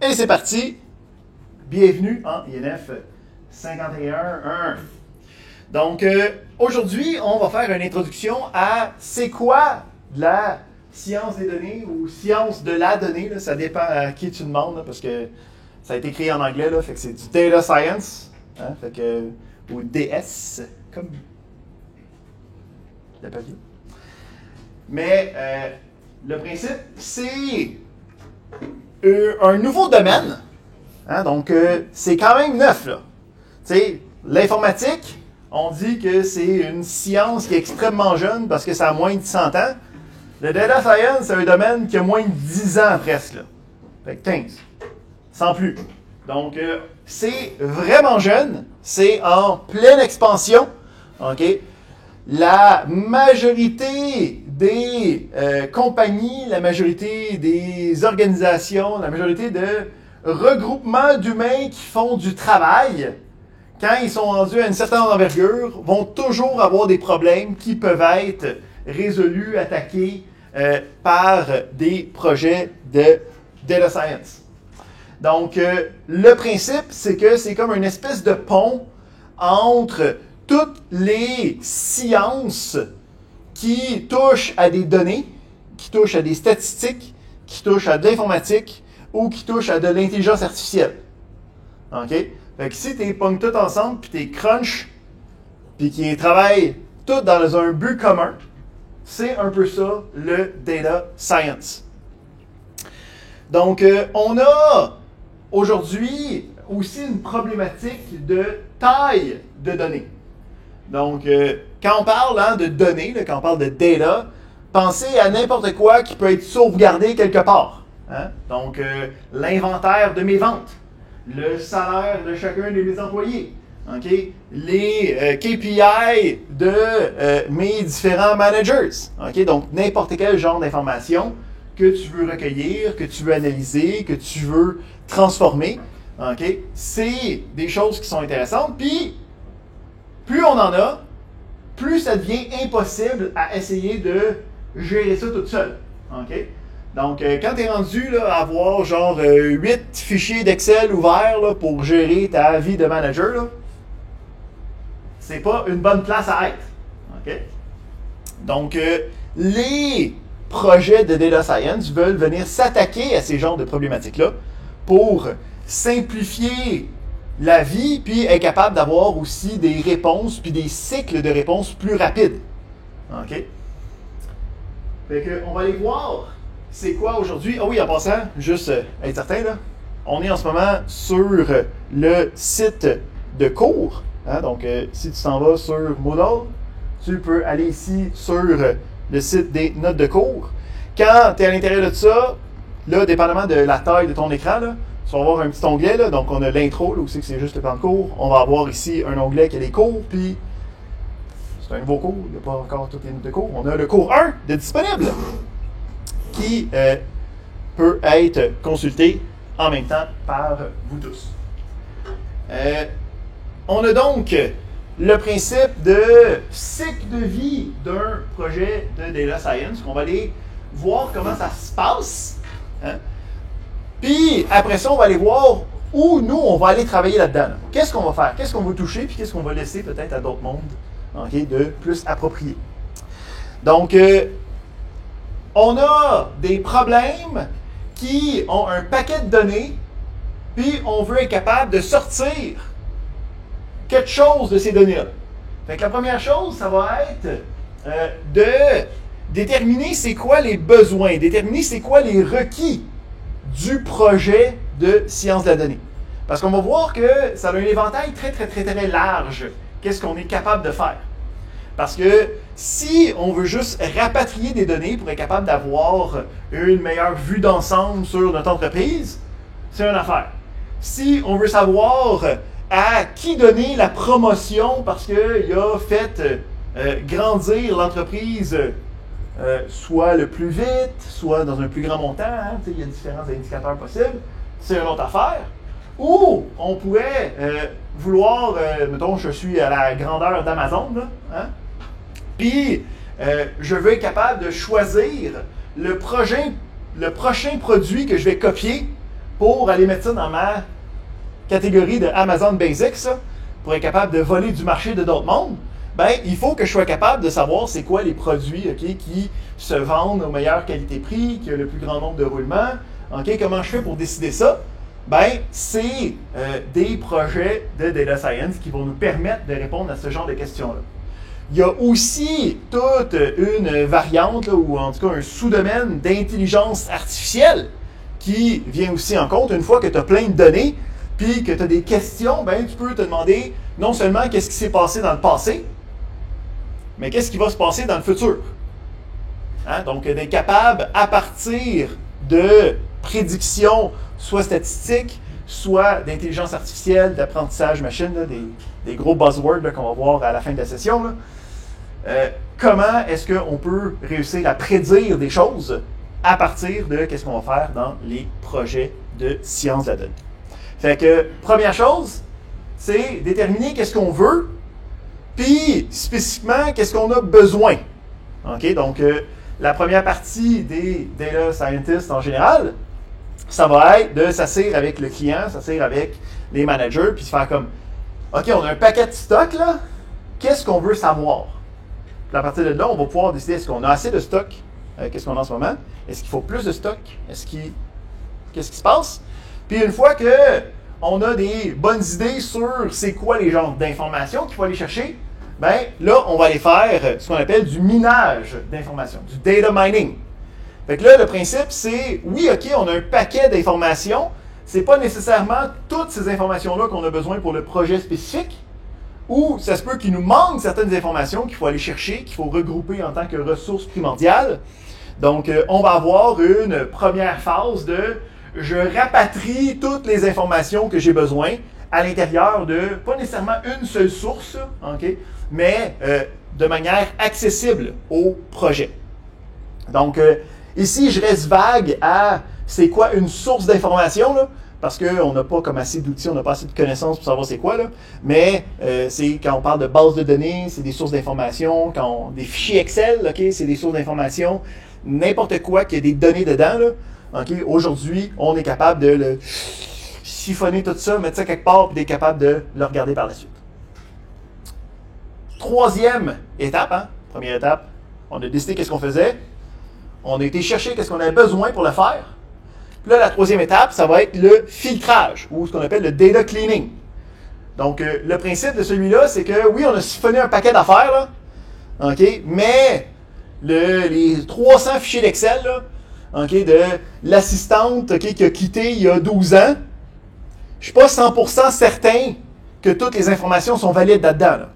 Et c'est parti. Bienvenue en INF 51.1. Donc, aujourd'hui, on va faire une introduction à c'est quoi de la science des données ou science de la donnée. Là, ça dépend à qui tu demandes, là, parce que ça a été écrit en anglais, là, fait que c'est du data science, hein, fait que, ou DS, comme le papier. Mais le principe, c'est un nouveau domaine. Hein, donc, c'est quand même neuf, là. Tu sais, l'informatique, on dit que c'est une science qui est extrêmement jeune parce que ça a moins de 100 ans. Le data science, c'est un domaine qui a moins de 10 ans presque, là. Fait que 15. Sans plus. Donc, c'est vraiment jeune. C'est en pleine expansion. OK? La majorité des compagnies, la majorité des organisations, la majorité de regroupements d'humains qui font du travail, quand ils sont rendus à une certaine envergure, vont toujours avoir des problèmes qui peuvent être résolus, attaqués par des projets de data science. Donc, le principe, c'est que c'est comme une espèce de pont entre toutes les sciences qui touchent à des données, qui touchent à des statistiques, qui touchent à de l'informatique ou qui touchent à de l'intelligence artificielle. OK? Fait que si tu les pognes toutes ensemble, puis tu les crunches, puis qu'ils travaillent tous dans un but commun, c'est un peu ça, le data science. Donc, on a aujourd'hui aussi une problématique de taille de données. Donc, quand on parle de données, là, quand on parle de data, pensez à n'importe quoi qui peut être sauvegardé quelque part. Hein? Donc, l'inventaire de mes ventes, le salaire de chacun de mes employés, okay? Les KPI de mes différents managers. Okay? Donc, n'importe quel genre d'information que tu veux recueillir, que tu veux analyser, que tu veux transformer. Okay? C'est des choses qui sont intéressantes. Puis, plus on en a, plus ça devient impossible à essayer de gérer ça toute seule. Okay? Donc, quand tu es rendu là, à avoir genre 8 fichiers d'Excel ouverts là, pour gérer ta vie de manager, là, c'est pas une bonne place à être. Okay? Donc, les projets de data science veulent venir s'attaquer à ces genres de problématiques-là pour simplifier la vie, puis être capable d'avoir aussi des réponses, puis des cycles de réponses plus rapides. OK? Fait que, on va aller voir c'est quoi aujourd'hui. Ah oui, en passant, juste être certain, là, on est en ce moment sur le site de cours. Hein? Donc, si tu t'en vas sur Moodle, tu peux aller ici sur le site des notes de cours. Quand tu es à l'intérieur de ça, là, dépendamment de la taille de ton écran, là, tu vas avoir un petit onglet. Là, donc, on a l'intro, là, où c'est juste le plan de cours. On va avoir ici un onglet qui est les cours, puis c'est un nouveau cours, il n'y a pas encore toutes les notes de cours. On a le cours 1 de disponible qui peut être consulté en même temps par vous tous. On a donc le principe de cycle de vie d'un projet de data science. On va aller voir comment ça se passe. Hein? Puis après ça, on va aller voir où nous, on va aller travailler là-dedans. Là. Qu'est-ce qu'on va faire? Qu'est-ce qu'on va toucher? Puis qu'est-ce qu'on va laisser peut-être à d'autres mondes de plus appropriés. Donc, on a des problèmes qui ont un paquet de données, puis on veut être capable de sortir quelque chose de ces données-là. Fait que la première chose, ça va être de déterminer c'est quoi les besoins, déterminer c'est quoi les requis du projet de science de la donnée. Parce qu'on va voir que ça a un éventail très, très, très, très large. Qu'est-ce qu'on est capable de faire? Parce que si on veut juste rapatrier des données pour être capable d'avoir une meilleure vue d'ensemble sur notre entreprise, c'est une affaire. Si on veut savoir à qui donner la promotion parce qu'il a fait grandir l'entreprise soit le plus vite, soit dans un plus grand montant, hein, il y a différents indicateurs possibles, c'est une autre affaire. Ou on pourrait vouloir, mettons, je suis à la grandeur d'Amazon, là, hein, puis je veux être capable de choisir le prochain produit que je vais copier pour aller mettre ça dans ma catégorie de Amazon Basics, pour être capable de voler du marché de d'autres mondes, ben, il faut que je sois capable de savoir c'est quoi les produits qui se vendent aux meilleures qualités-prix, qui ont le plus grand nombre de roulements. Comment je fais pour décider ça? Ben, c'est des projets de data science qui vont nous permettre de répondre à ce genre de questions-là. Il y a aussi toute une variante, là, ou en tout cas un sous-domaine d'intelligence artificielle qui vient aussi en compte. Une fois que tu as plein de données, puis que tu as des questions, ben, tu peux te demander non seulement qu'est-ce qui s'est passé dans le passé, mais qu'est-ce qui va se passer dans le futur. Donc, d'être capable, à partir de prédictions, soit statistiques, soit d'intelligence artificielle, d'apprentissage machine, là, des gros buzzwords qu'on va voir à la fin de la session, là, comment est-ce qu'on peut réussir à prédire des choses à partir de qu'est-ce qu'on va faire dans les projets de sciences de la donnée. Fait que, première chose, c'est déterminer qu'est-ce qu'on veut, puis spécifiquement, qu'est-ce qu'on a besoin. Donc, la première partie des data scientists en général, ça va être de s'asseoir avec le client, s'asseoir avec les managers, puis se faire comme, OK, on a un paquet de stock, là, qu'est-ce qu'on veut savoir? Puis à partir de là, on va pouvoir décider, est-ce qu'on a assez de stock? Qu'est-ce qu'on a en ce moment? Est-ce qu'il faut plus de stock? Qu'est-ce qui se passe? Puis une fois qu'on a des bonnes idées sur c'est quoi les genres d'informations qu'il faut aller chercher, ben là, on va aller faire ce qu'on appelle du minage d'informations, du data mining. Fait que là, le principe, c'est, oui, OK, on a un paquet d'informations, c'est pas nécessairement toutes ces informations-là qu'on a besoin pour le projet spécifique, ou ça se peut qu'il nous manque certaines informations qu'il faut aller chercher, qu'il faut regrouper en tant que ressources primordiales. Donc, on va avoir une première phase de je rapatrie toutes les informations que j'ai besoin à l'intérieur de, pas nécessairement une seule source, mais de manière accessible au projet. Donc, ici, je reste vague à c'est quoi une source d'information, parce qu'on n'a pas comme assez d'outils, on n'a pas assez de connaissances pour savoir c'est quoi, là. Mais c'est quand on parle de base de données, c'est des sources d'information, des fichiers Excel, c'est des sources d'information, n'importe quoi qui a des données dedans, là. Aujourd'hui, on est capable de le chiffonner tout ça, mettre ça quelque part, puis d'être capable de le regarder par la suite. Troisième étape, première étape, on a décidé qu'est-ce qu'on faisait, on a été chercher qu'est-ce qu'on avait besoin pour le faire. Puis là, la troisième étape, ça va être le filtrage, ou ce qu'on appelle le data cleaning. Donc, le principe de celui-là, c'est que oui, on a siphonné un paquet d'affaires, là, mais les 300 fichiers d'Excel, là, de l'assistante qui a quitté il y a 12 ans, je ne suis pas 100% certain que toutes les informations sont valides là-dedans. Là.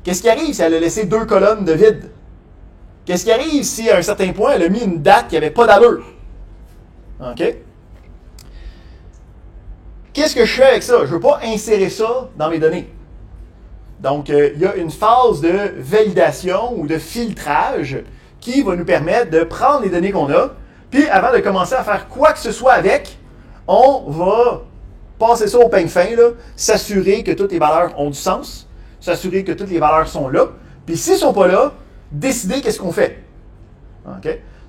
Qu'est-ce qui arrive si elle a laissé 2 colonnes de vide? Qu'est-ce qui arrive si, à un certain point, elle a mis une date qui n'avait pas d'allure? Qu'est-ce que je fais avec ça? Je ne veux pas insérer ça dans mes données. Donc, il y a une phase de validation ou de filtrage qui va nous permettre de prendre les données qu'on a, puis avant de commencer à faire quoi que ce soit avec, on va passer ça au peigne fin, s'assurer que toutes les valeurs ont du sens, s'assurer que toutes les valeurs sont là, puis s'ils ne sont pas là, décider qu'est-ce qu'on fait.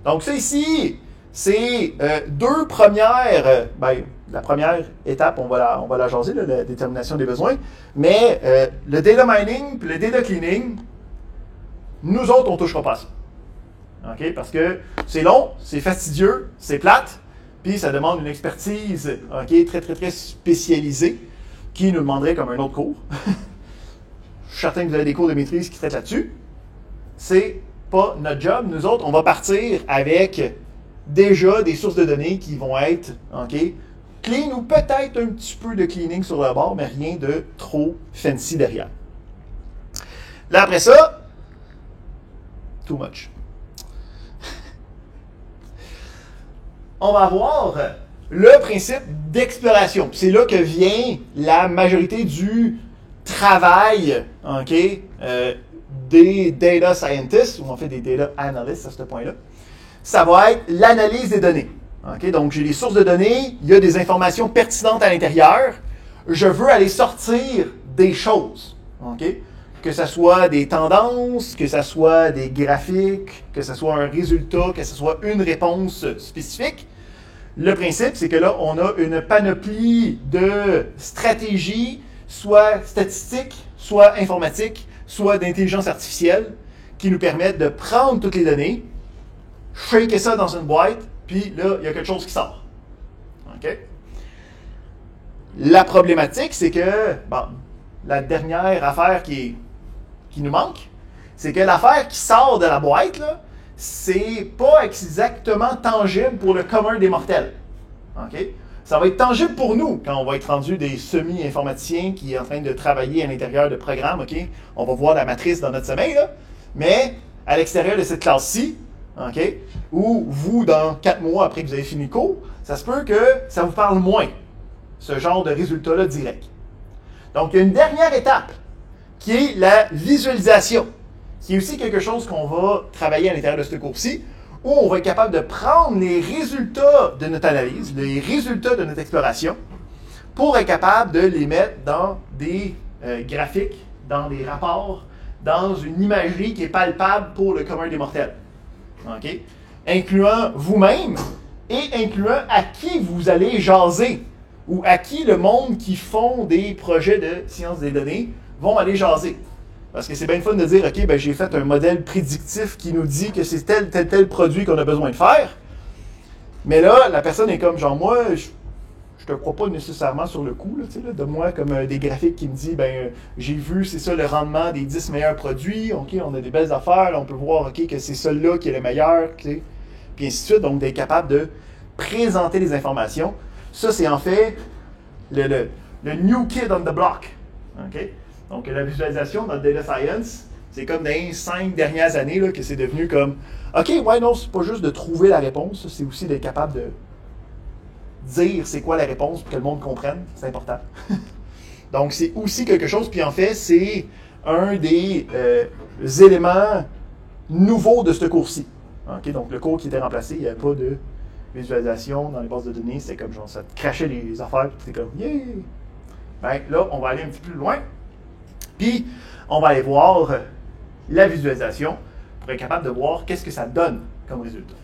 Donc ça ici, c'est deux premières, la première étape, on va la jaser, la détermination des besoins, mais le data mining puis le data cleaning, nous autres, on ne touchera pas à ça. Parce que c'est long, c'est fastidieux, c'est plate, puis ça demande une expertise très, très, très spécialisée qui nous demanderait comme un autre cours. Je suis certain que vous avez des cours de maîtrise qui traitent là-dessus. C'est pas notre job. Nous autres, on va partir avec déjà des sources de données qui vont être clean ou peut-être un petit peu de cleaning sur le bord, mais rien de trop fancy derrière. Là, après ça, too much. On va avoir le principe d'exploration. C'est là que vient la majorité du travail des data scientists, ou en fait des data analysts à ce point-là. Ça va être l'analyse des données. Donc, j'ai des sources de données, il y a des informations pertinentes à l'intérieur. Je veux aller sortir des choses. Que ce soit des tendances, que ce soit des graphiques, que ce soit un résultat, que ce soit une réponse spécifique. Le principe, c'est que là, on a une panoplie de stratégies, soit statistiques, soit informatiques, soit d'intelligence artificielle, qui nous permettent de prendre toutes les données, shaker ça dans une boîte, puis là, il y a quelque chose qui sort. OK? La problématique, c'est que, bon, la dernière affaire qui nous manque, c'est que l'affaire qui sort de la boîte, là, c'est pas exactement tangible pour le commun des mortels. OK? Ça va être tangible pour nous quand on va être rendu des semi-informaticiens qui est en train de travailler à l'intérieur de programmes. OK? On va voir la matrice dans notre sommeil, là. Mais à l'extérieur de cette classe-ci, OK? Ou vous, dans 4 mois après que vous avez fini le cours, ça se peut que ça vous parle moins, ce genre de résultat-là direct. Donc, il y a une dernière étape qui est la visualisation, qui est aussi quelque chose qu'on va travailler à l'intérieur de ce cours-ci, où on va être capable de prendre les résultats de notre analyse, les résultats de notre exploration, pour être capable de les mettre dans des graphiques, dans des rapports, dans une imagerie qui est palpable pour le commun des mortels. OK? Incluant vous-même et incluant à qui vous allez jaser, ou à qui le monde qui font des projets de sciences des données vont aller jaser. Parce que c'est bien fun de dire, OK, ben, j'ai fait un modèle prédictif qui nous dit que c'est tel produit qu'on a besoin de faire. Mais là, la personne est comme, genre, moi, je te crois pas nécessairement sur le coup, là, de moi, comme des graphiques qui me disent, ben, j'ai vu, c'est ça le rendement des 10 meilleurs produits, OK, on a des belles affaires, là, on peut voir, OK, que c'est celui-là qui est le meilleur, puis ainsi de suite. Donc, d'être capable de présenter les informations. Ça, c'est en fait le new kid on the block. OK? Donc, la visualisation dans le data science, c'est comme dans les 5 dernières années là, que c'est devenu comme OK, ouais, non, c'est pas juste de trouver la réponse, c'est aussi d'être capable de dire c'est quoi la réponse pour que le monde comprenne. C'est important. Donc, c'est aussi quelque chose, puis en fait, c'est un des éléments nouveaux de ce cours-ci. OK? Donc, le cours qui était remplacé, il n'y avait pas de visualisation dans les bases de données, c'était comme genre ça te crachait les affaires, puis c'était comme yeah! Ben, là, on va aller un petit peu plus loin. Puis, on va aller voir la visualisation pour être capable de voir qu'est-ce que ça donne comme résultat.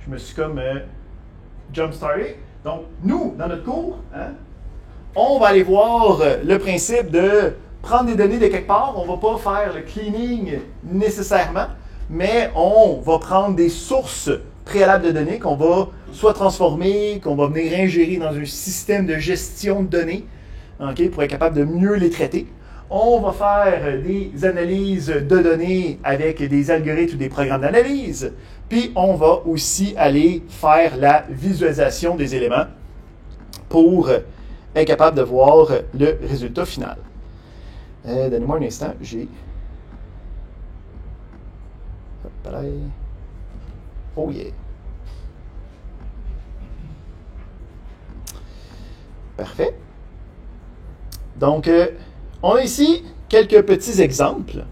Je me suis comme jump-starté. Donc, nous, dans notre cours, hein, on va aller voir le principe de prendre des données de quelque part. On ne va pas faire le cleaning nécessairement, mais on va prendre des sources préalables de données qu'on va soit transformer, qu'on va venir ingérer dans un système de gestion de données, okay, pour être capable de mieux les traiter. On va faire des analyses de données avec des algorithmes ou des programmes d'analyse. Puis on va aussi aller faire la visualisation des éléments pour être capable de voir le résultat final. Donnez-moi un instant, j'ai... Oh yeah! Parfait. Donc, on a ici quelques petits exemples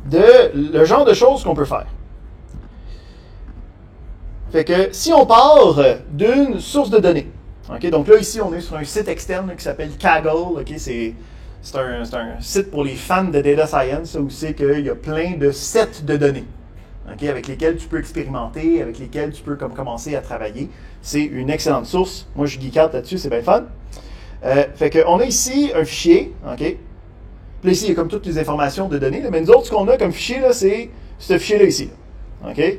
de le genre de choses qu'on peut faire. Fait que si on part d'une source de données, okay, donc là ici on est sur un site externe qui s'appelle Kaggle, okay, c'est un site pour les fans de data science où c'est qu'il y a plein de sets de données, okay, avec lesquels tu peux expérimenter, avec lesquels tu peux commencer à travailler. C'est une excellente source. Moi je geek out là-dessus, c'est bien fun. Fait qu'on a ici un fichier, ok? Puis là, ici, il y a comme toutes les informations de données. Là, mais nous autres, ce qu'on a comme fichier, là, c'est ce fichier-là ici. Là, ok?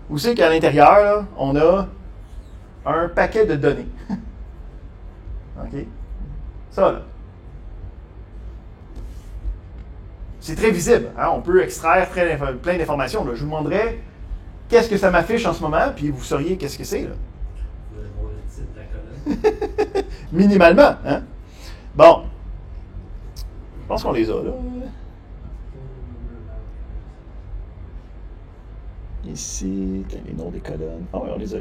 Où c'est qu'à l'intérieur, là, on a un paquet de données. Ok? Ça, là. C'est très visible. Hein? On peut extraire plein d'informations. Là. Je vous demanderais qu'est-ce que ça m'affiche en ce moment, puis vous sauriez qu'est-ce que c'est. Là. Vous allez voir le titre de la colonne. Minimalement, hein? Bon. Je pense qu'on les a, là. Ici, les noms des colonnes. Ah oui, on les a.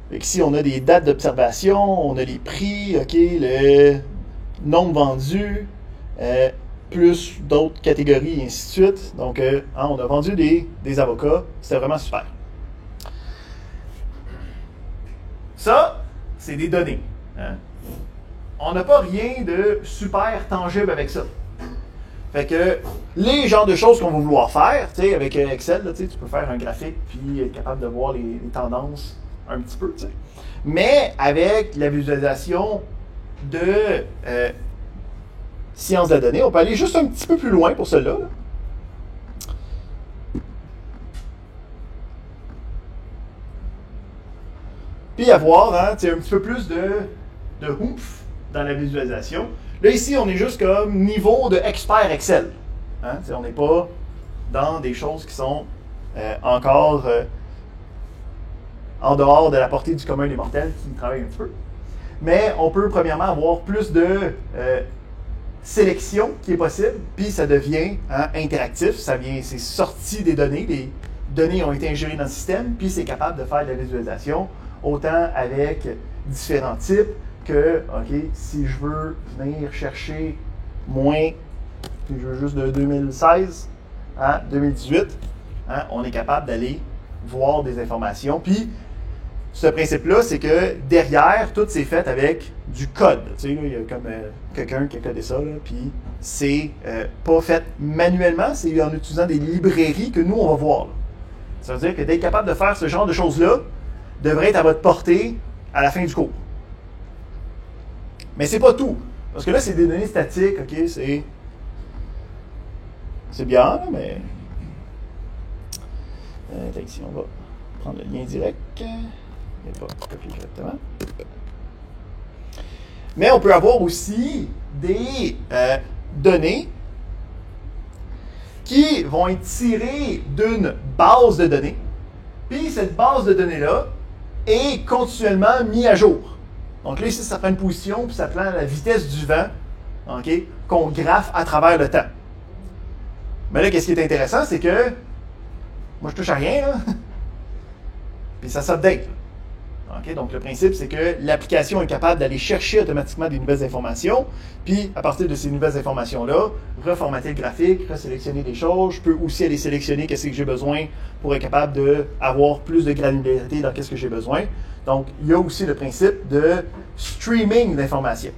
Fait ici, on a des dates d'observation, on a les prix, OK, le nombre vendu, plus d'autres catégories, et ainsi de suite. Donc, on a vendu des avocats. C'était vraiment super. Ça, c'est des données. Hein? On n'a pas rien de super tangible avec ça. Fait que les genres de choses qu'on va vouloir faire, tu sais, avec Excel, là, tu peux faire un graphique puis être capable de voir les tendances un petit peu, tu sais. Mais avec la visualisation de sciences de la donnée, on peut aller juste un petit peu plus loin pour cela. Là. Puis avoir un petit peu plus de oomph dans la visualisation. Là, ici, on est juste comme niveau de expert Excel. Hein? On n'est pas dans des choses qui sont encore en dehors de la portée du commun des mortels qui travaillent un petit peu. Mais on peut premièrement avoir plus de sélection qui est possible, puis ça devient interactif, c'est sorti des données, les données ont été ingérées dans le système, puis c'est capable de faire de la visualisation, autant avec différents types que, OK, si je veux venir chercher moins, puis je veux juste de 2016 à 2018, on est capable d'aller voir des informations, puis ce principe-là, c'est que derrière, tout c'est fait avec du code. Tu sais, il y a comme quelqu'un qui a codé ça, puis c'est pas fait manuellement, c'est en utilisant des librairies que nous, on va voir. Là. Ça veut dire que d'être capable de faire ce genre de choses-là devrait être à votre portée à la fin du cours. Mais c'est pas tout. Parce que là, c'est des données statiques, OK, c'est bien, là, mais... ici, on va prendre le lien direct. Il n'est pas copié directement. Mais on peut avoir aussi des données qui vont être tirées d'une base de données. Puis cette base de données-là est continuellement mise à jour. Donc là, ici, ça prend une position, puis ça prend la vitesse du vent, okay, qu'on graphe à travers le temps. Mais là, qu'est-ce qui est intéressant, c'est que moi, je touche à rien, là. Puis ça s'update. Okay, donc le principe, c'est que l'application est capable d'aller chercher automatiquement des nouvelles informations, puis à partir de ces nouvelles informations-là, reformater le graphique, resélectionner des choses. Je peux aussi aller sélectionner qu'est-ce que j'ai besoin pour être capable d'avoir plus de granularité dans qu'est-ce que j'ai besoin. Donc, il y a aussi le principe de streaming d'informations.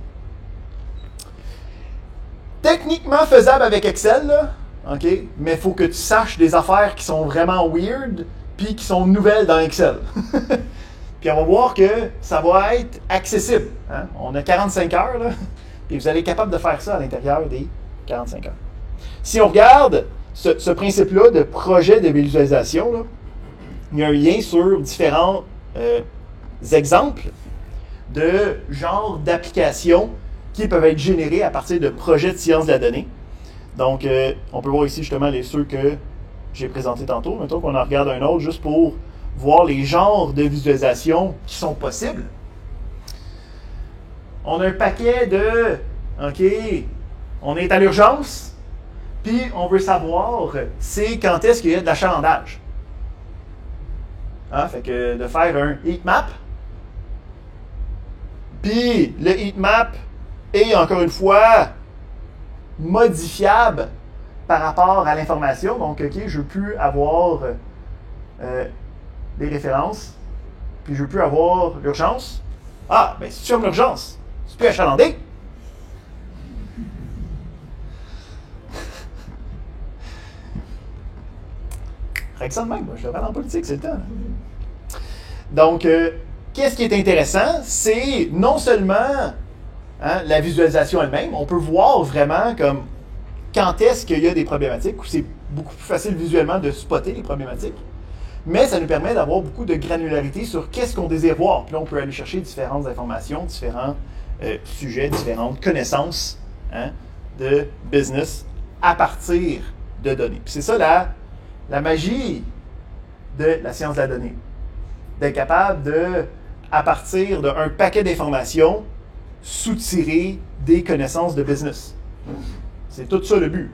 Techniquement faisable avec Excel, là, okay, mais il faut que tu saches des affaires qui sont vraiment weird, puis qui sont nouvelles dans Excel. Puis on va voir que ça va être accessible. Hein? On a 45 heures, là, et vous allez être capable de faire ça à l'intérieur des 45 heures. Si on regarde ce principe-là de projet de visualisation, là, il y a un lien sur différents exemples de genres d'applications qui peuvent être générées à partir de projets de sciences de la donnée. Donc, on peut voir ici justement ceux que j'ai présentés tantôt. Mettons qu'on en regarde un autre juste pour voir les genres de visualisation qui sont possibles. On a un paquet de... OK, on est à l'urgence, puis on veut savoir c'est quand est-ce qu'il y a de l'achalandage. Fait que de faire un heat map, puis le heat map est encore une fois modifiable par rapport à l'information. Donc, OK, je veux plus avoir des références, puis je veux plus avoir l'urgence. Ah, ben si tu aimes l'urgence, c'est plus achalandé. Règle ça de même, moi, je devrais aller en politique, c'est le temps. Là. Donc, qu'est-ce qui est intéressant, c'est non seulement la visualisation elle-même, on peut voir vraiment comme quand est-ce qu'il y a des problématiques, où c'est beaucoup plus facile visuellement de spotter les problématiques, mais ça nous permet d'avoir beaucoup de granularité sur qu'est-ce qu'on désire voir. Puis là, on peut aller chercher différentes informations, différents sujets, différentes connaissances de business à partir de données. Puis c'est ça la magie de la science de la donnée. D'être capable de, à partir d'un paquet d'informations, soutirer des connaissances de business. C'est tout ça le but.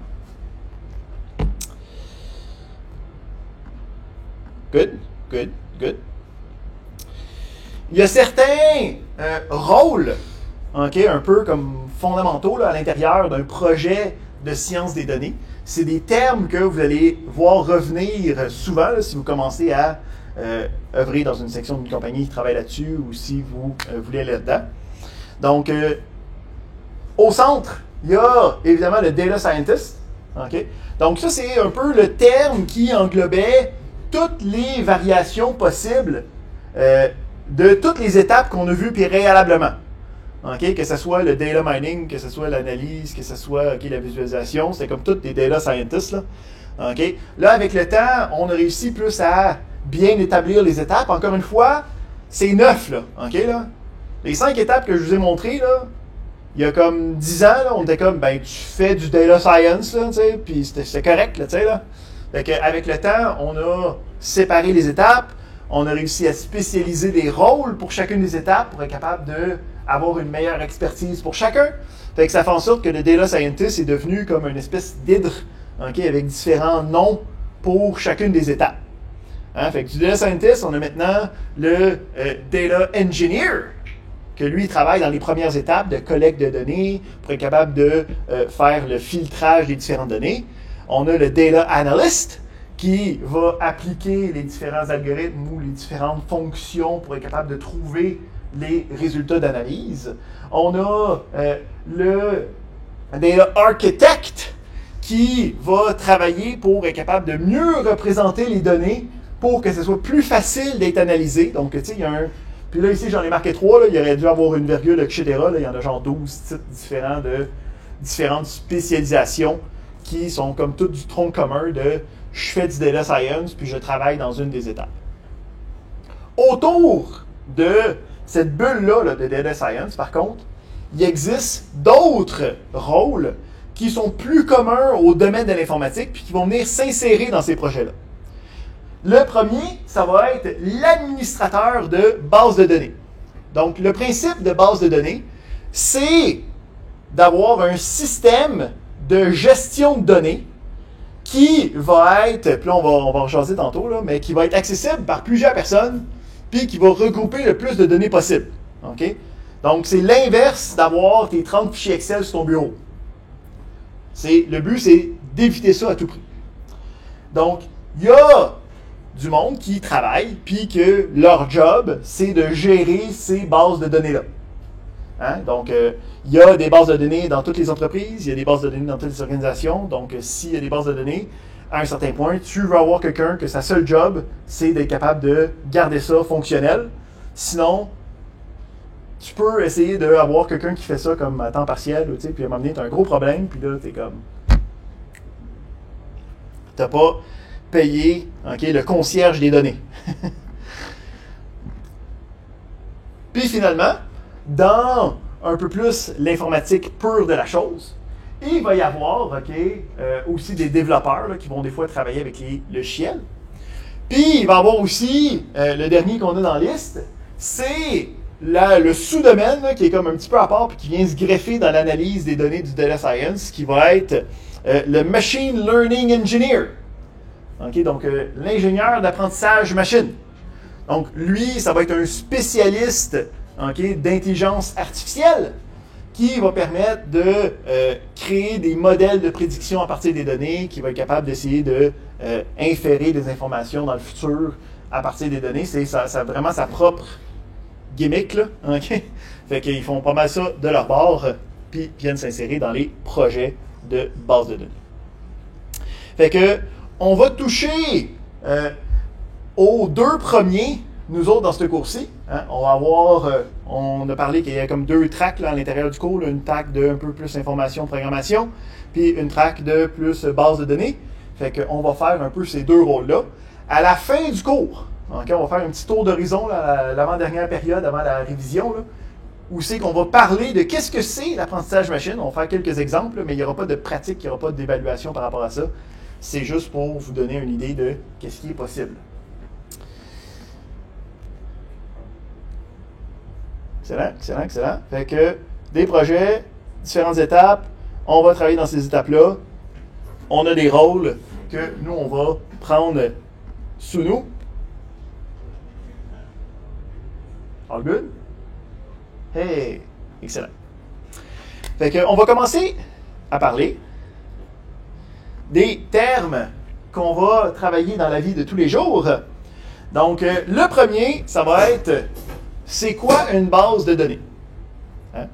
Good, good, good. Il y a certains rôles, okay, un peu comme fondamentaux là, à l'intérieur d'un projet de science des données. C'est des termes que vous allez voir revenir souvent là, si vous commencez à œuvrer dans une section d'une compagnie qui travaille là-dessus ou si vous voulez aller là-dedans. Donc, au centre, il y a évidemment le data scientist. OK? Donc ça, c'est un peu le terme qui englobait toutes les variations possibles de toutes les étapes qu'on a vues préalablement. Okay? Que ce soit le data mining, que ce soit l'analyse, que ce soit la visualisation, c'était comme tous des data scientists. Là. Okay? Là, avec le temps, on a réussi plus à bien établir les étapes. Encore une fois, c'est 9. Là. Okay, là? Les 5 étapes que je vous ai montrées, là, il y a comme 10 ans, là, on était comme, ben, tu fais du data science, là, puis c'était correct. Là, là. Fait qu'avec le temps, on a séparé les étapes. On a réussi à spécialiser des rôles pour chacune des étapes pour être capable d'avoir une meilleure expertise pour chacun. Fait que ça fait en sorte que le data scientist est devenu comme une espèce d'hydre, okay, avec différents noms pour chacune des étapes. Hein? Fait que du data scientist, on a maintenant le data engineer, que lui travaille dans les premières étapes de collecte de données pour être capable de faire le filtrage des différentes données. On a le data analyst, qui va appliquer les différents algorithmes ou les différentes fonctions pour être capable de trouver les résultats d'analyse. On a le data architect qui va travailler pour être capable de mieux représenter les données pour que ce soit plus facile d'être analysé. Donc, tu sais, il y a un... Puis là, ici, j'en ai marqué 3, là, il aurait dû avoir une virgule, etc. Là, il y en a genre 12 titres différents de différentes spécialisations qui sont comme toutes du tronc commun de je fais du data science, puis je travaille dans une des étapes. Autour de cette bulle-là là, de data science, par contre, il existe d'autres rôles qui sont plus communs au domaine de l'informatique, puis qui vont venir s'insérer dans ces projets-là. Le premier, ça va être l'administrateur de base de données. Donc, le principe de base de données, c'est d'avoir un système de gestion de données qui va être, puis là on va en rejaser tantôt, là, mais qui va être accessible par plusieurs personnes, puis qui va regrouper le plus de données possible. Okay? Donc, c'est l'inverse d'avoir tes 30 fichiers Excel sur ton bureau. Le but, c'est d'éviter ça à tout prix. Donc, il y a du monde qui travaille, puis que leur job, c'est de gérer ces bases de données-là. Hein? Donc, il y a des bases de données dans toutes les entreprises, il y a des bases de données dans toutes les organisations. Donc, s'il y a des bases de données, à un certain point, tu veux avoir quelqu'un que sa seule job, c'est d'être capable de garder ça fonctionnel. Sinon, tu peux essayer d'avoir quelqu'un qui fait ça comme à temps partiel, tu sais, puis à un moment donné, tu as un gros problème, puis là, tu es comme... Tu n'as pas payé le concierge des données. Puis finalement, dans un peu plus l'informatique pure de la chose, il va y avoir aussi des développeurs là, qui vont des fois travailler avec les logiciels. Puis il va y avoir aussi, le dernier qu'on a dans la liste, c'est le sous-domaine là, qui est comme un petit peu à part puis qui vient se greffer dans l'analyse des données du data science, qui va être le Machine Learning Engineer. Okay, donc, l'ingénieur d'apprentissage machine. Donc, lui, ça va être un spécialiste d'intelligence artificielle qui va permettre de créer des modèles de prédiction à partir des données, qui va être capable d'essayer de inférer des informations dans le futur à partir des données. C'est vraiment sa propre gimmick, là. Okay? Fait qu'ils font pas mal ça de leur bord, puis viennent s'insérer dans les projets de base de données. Fait que on va toucher aux deux premiers, nous autres, dans ce cours-ci. Hein. On va avoir, on a parlé qu'il y a comme 2 tracks là, à l'intérieur du cours, là, une track de un peu plus information, programmation, puis une track de plus base de données. Fait qu'on va faire un peu ces 2 rôles-là. À la fin du cours, okay, on va faire un petit tour d'horizon, l'avant-dernière période, avant la révision, là, où c'est qu'on va parler de qu'est-ce que c'est l'apprentissage machine. On va faire quelques exemples, là, mais il n'y aura pas de pratique, il n'y aura pas d'évaluation par rapport à ça. C'est juste pour vous donner une idée de qu'est-ce qui est possible. Excellent, excellent, excellent. Fait que des projets, différentes étapes, on va travailler dans ces étapes-là. On a des rôles que nous, on va prendre sous nous. All good? Hey! Excellent. Fait que on va commencer à parler des termes qu'on va travailler dans la vie de tous les jours. Donc, le premier, ça va être, c'est quoi une base de données? Hein?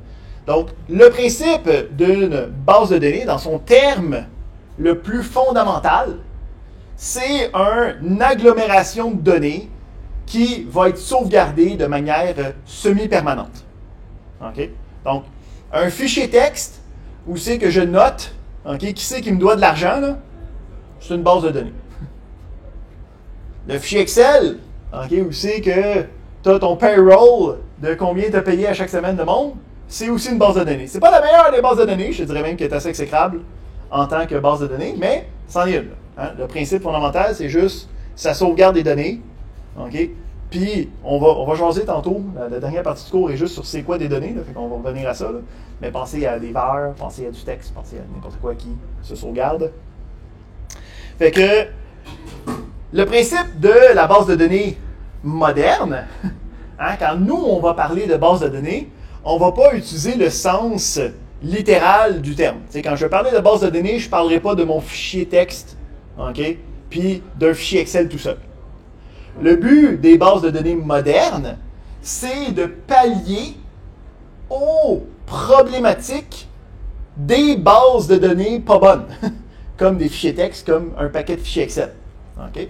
Donc, le principe d'une base de données, dans son terme le plus fondamental, c'est une agglomération de données qui va être sauvegardée de manière semi-permanente. OK? Donc, un fichier texte où c'est que je note, OK, qui c'est qui me doit de l'argent, là? C'est une base de données. Le fichier Excel, OK, où c'est que tu as ton payroll de combien tu as payé à chaque semaine de monde, c'est aussi une base de données. C'est pas la meilleure des bases de données, je te dirais même qu'elle est assez exécrable en tant que base de données, mais c'en est une. Hein? Le principe fondamental, c'est juste, ça sauvegarde des données, OK? Puis, on va jaser tantôt, la dernière partie du cours est juste sur c'est quoi des données, là, fait qu'on va revenir à ça, là. Mais pensez à des valeurs, pensez à du texte, pensez à n'importe quoi qui se sauvegarde. Fait que, le principe de la base de données moderne, hein, quand nous, on va parler de base de données, on ne va pas utiliser le sens littéral du terme. T'sais, quand je vais parler de base de données, je ne parlerai pas de mon fichier texte, OK, puis d'un fichier Excel tout seul. Le but des bases de données modernes, c'est de pallier aux problématiques des bases de données pas bonnes, comme des fichiers texte, comme un paquet de fichiers Excel. OK?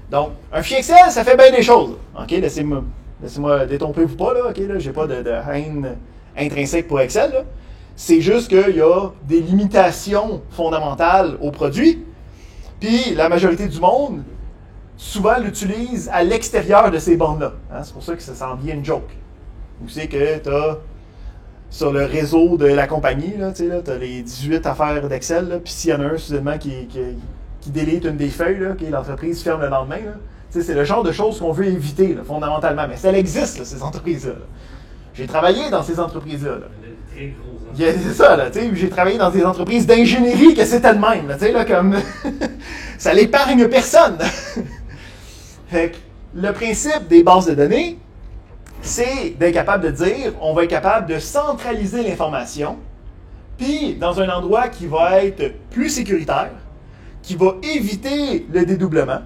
Donc, un fichier Excel, ça fait bien des choses. OK? Laissez-moi détromper-vous pas, là. OK? Là, j'ai pas de haine intrinsèque pour Excel, là. C'est juste qu'il y a des limitations fondamentales au produit. Puis, la majorité du monde, souvent, l'utilise à l'extérieur de ces bornes-là. Hein? C'est pour ça que ça s'en vient une joke. Vous savez que tu as sur le réseau de la compagnie, tu as les 18 affaires d'Excel, puis s'il y en a un, soudainement, qui délite une des feuilles, là, l'entreprise ferme le lendemain. C'est le genre de choses qu'on veut éviter, là, fondamentalement. Mais ça existe, là, ces entreprises-là. Là. J'ai travaillé dans ces entreprises-là. Là. Très grosses. C'est ça, là, j'ai travaillé dans des entreprises d'ingénierie que c'était de même. Là, comme ça l'épargne personne. Fait que, le principe des bases de données, c'est d'être capable de dire, on va être capable de centraliser l'information, puis dans un endroit qui va être plus sécuritaire, qui va éviter le dédoublement,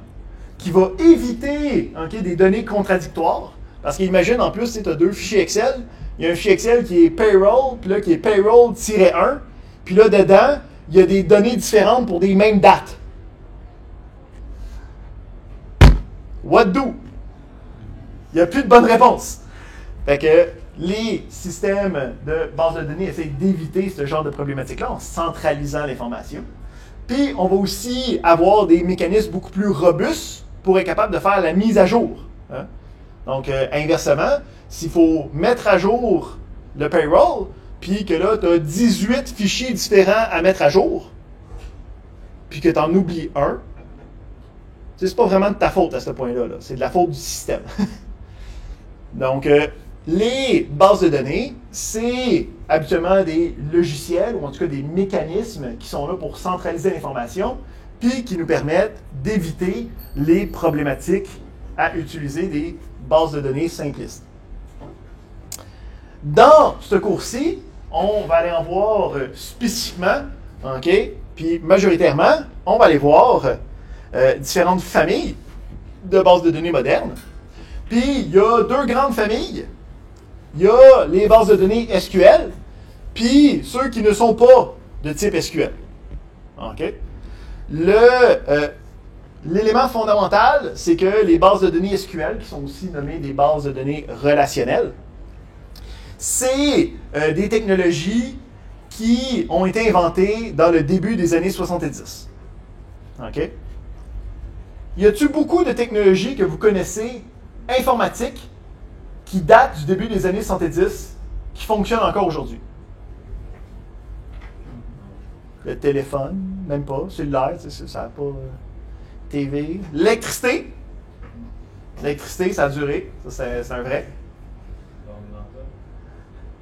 qui va éviter des données contradictoires. Parce qu'imagine, en plus, tu as deux fichiers Excel. Il y a un fichier Excel qui est payroll, puis là, qui est payroll-1. Puis là, dedans, il y a des données différentes pour des mêmes dates. What do? Il n'y a plus de bonne réponse. Fait que les systèmes de base de données essaient d'éviter ce genre de problématique-là en centralisant l'information. Puis, on va aussi avoir des mécanismes beaucoup plus robustes pour être capable de faire la mise à jour. Hein? Donc, inversement, s'il faut mettre à jour le payroll, puis que là, tu as 18 fichiers différents à mettre à jour, puis que tu en oublies un, c'est pas vraiment de ta faute à ce point-là. Là. C'est de la faute du système. Donc, les bases de données, c'est habituellement des logiciels, ou en tout cas des mécanismes qui sont là pour centraliser l'information, puis qui nous permettent d'éviter les problématiques à utiliser des bases de données simplistes. Dans ce cours-ci, on va aller en voir spécifiquement, OK, puis majoritairement, on va aller voir différentes familles de bases de données modernes. Puis, il y a deux grandes familles. Il y a les bases de données SQL, puis ceux qui ne sont pas de type SQL. OK? L'élément fondamental, c'est que les bases de données SQL, qui sont aussi nommées des bases de données relationnelles, c'est des technologies qui ont été inventées dans le début des années 70. OK? Y a-t-il beaucoup de technologies que vous connaissez, informatiques, qui datent du début des années 70, qui fonctionnent encore aujourd'hui? Le téléphone, même pas. Cellulaire, ça n'a pas... TV. L'électricité. L'électricité, ça a duré. Ça, c'est un vrai.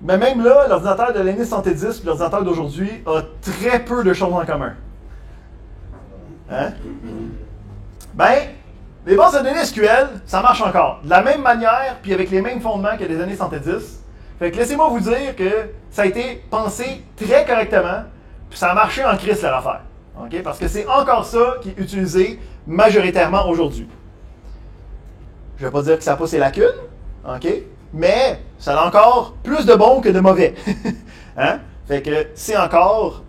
Mais même là, l'ordinateur de l'année 70 et l'ordinateur d'aujourd'hui a très peu de choses en commun. Hein? Ben, les bases de données SQL, ça marche encore. De la même manière, puis avec les mêmes fondements que les années 70. Fait que laissez-moi vous dire que ça a été pensé très correctement, puis ça a marché en crise leur affaire. Okay? Parce que c'est encore ça qui est utilisé majoritairement aujourd'hui. Je ne vais pas dire que ça n'a pas ses lacunes, okay? Mais ça a encore plus de bon que de mauvais. Hein? Fait que c'est encore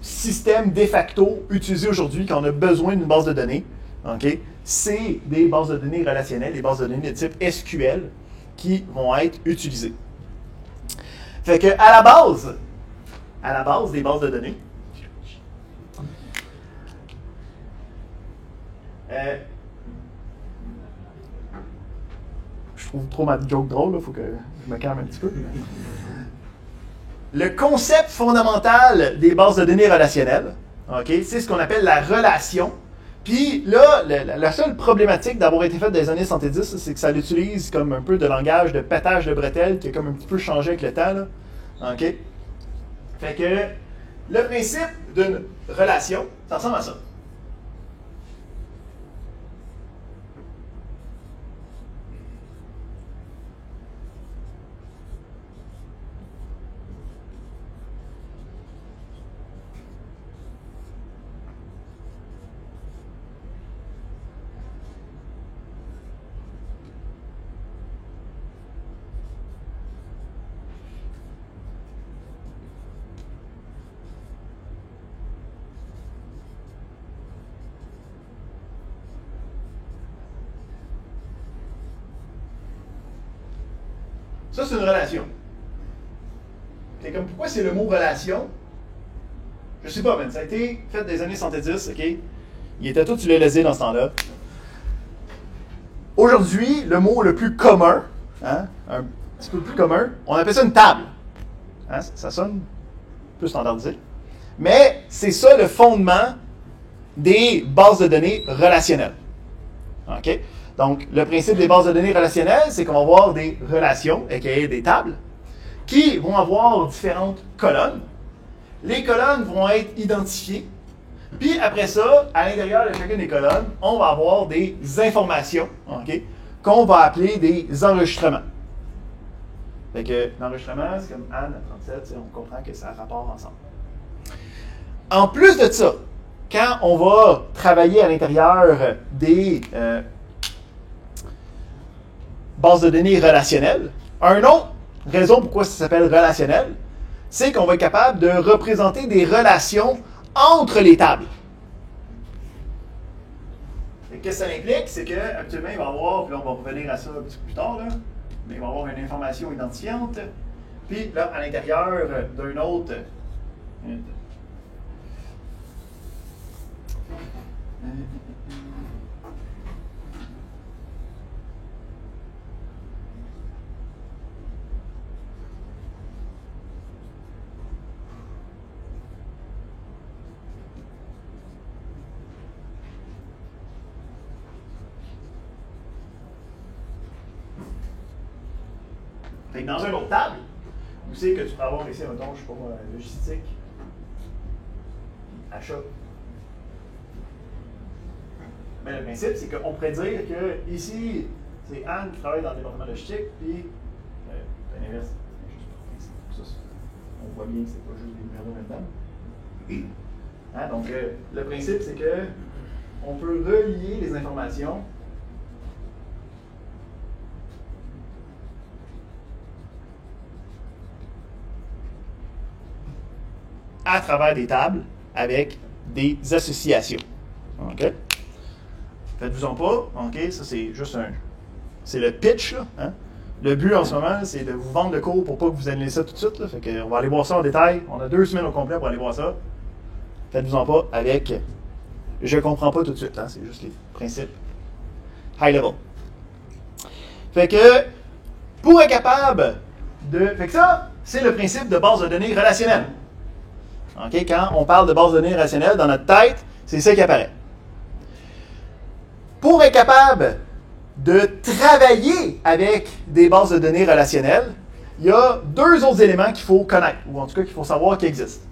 systèmes de facto utilisés aujourd'hui quand on a besoin d'une base de données. Okay? C'est des bases de données relationnelles, des bases de données de type SQL qui vont être utilisées. Fait que à la base des bases de données, je trouve trop ma joke drôle, il faut que je me calme un petit peu. Le concept fondamental des bases de données relationnelles, okay, c'est ce qu'on appelle la relation. Puis là, la seule problématique d'avoir été faite dans les années 70, c'est que ça l'utilise comme un peu de langage de pétage de bretelles qui a comme un petit peu changé avec le temps. Là. OK? Fait que le principe d'une relation, ça ressemble à ça. Ça, c'est une relation. C'est comme, pourquoi c'est le mot relation? Je sais pas, mais ça a été fait des années 70, OK? Il était tout utilisé dans ce temps-là. Aujourd'hui, le mot le plus commun, hein, un petit peu plus commun, on appelle ça une table. Hein, ça sonne plus standardisé. Mais c'est ça le fondement des bases de données relationnelles. OK? Donc, le principe des bases de données relationnelles, c'est qu'on va avoir des relations, aka des tables, qui vont avoir différentes colonnes. Les colonnes vont être identifiées. Puis après ça, à l'intérieur de chacune des colonnes, on va avoir des informations, okay, qu'on va appeler des enregistrements. Fait que l'enregistrement, c'est comme Anne à 37, on comprend que ça a rapport ensemble. En plus de ça, quand on va travailler à l'intérieur des bases de données relationnelles, un autre raison pourquoi ça s'appelle relationnel, c'est qu'on va être capable de représenter des relations entre les tables. Qu'est-ce que ça implique? C'est qu'habituellement, il va y avoir, puis là, on va revenir à ça un petit peu plus tard, là, mais il va y avoir une information identifiante, puis là, à l'intérieur d'un autre. Fait que dans une autre table, vous savez que tu peux avoir ici, mettons, je sais pas moi, logistique, achat. Mais le principe, c'est qu'on pourrait dire que ici, c'est Anne qui travaille dans le département logistique, puis l'inverse. On voit bien que c'est pas juste des numéros maintenant. Hein, donc, le principe, c'est que on peut relier les informations à travers des tables avec des associations. OK? Faites-vous-en pas. OK? Ça, c'est juste c'est le pitch, là. Hein? Le but en ce moment, c'est de vous vendre le cours pour pas que vous annulez ça tout de suite. Là. Fait que, on va aller voir ça en détail. On a 2 semaines au complet pour aller voir ça. Faites-vous-en pas avec. Je comprends pas tout de suite. Hein? C'est juste les principes high level. Fait que, pour être capable de. Fait que ça, c'est le principe de base de données relationnelle. Okay? Quand on parle de base de données relationnelle, dans notre tête, c'est ça qui apparaît. Pour être capable de travailler avec des bases de données relationnelles, il y a 2 autres éléments qu'il faut connaître, ou en tout cas qu'il faut savoir qu'ils existent.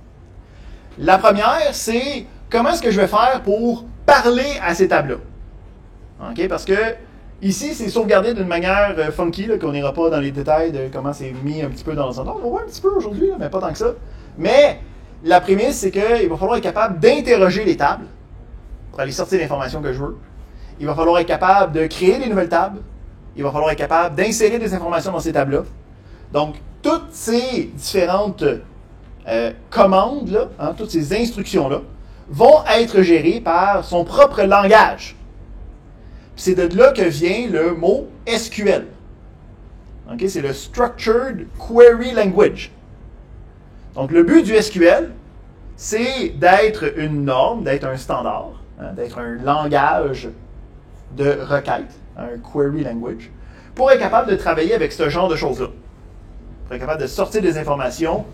La première, c'est comment est-ce que je vais faire pour parler à ces tables-là. Okay? Parce que ici, c'est sauvegardé d'une manière funky, là, qu'on n'ira pas dans les détails de comment c'est mis un petit peu dans l'ensemble. On va voir un petit peu aujourd'hui, mais pas tant que ça. Mais la prémisse, c'est qu'il va falloir être capable d'interroger les tables pour aller sortir l'information que je veux. Il va falloir être capable de créer des nouvelles tables. Il va falloir être capable d'insérer des informations dans ces tables-là. Donc, toutes ces différentes commandes, là, hein, toutes ces instructions-là, vont être gérées par son propre langage. C'est de là que vient le mot SQL. Okay? C'est le Structured Query Language. Donc, le but du SQL, c'est d'être une norme, d'être un standard, hein, d'être un langage de requête, un query language, pour être capable de travailler avec ce genre de choses-là. Pour être capable de sortir des informations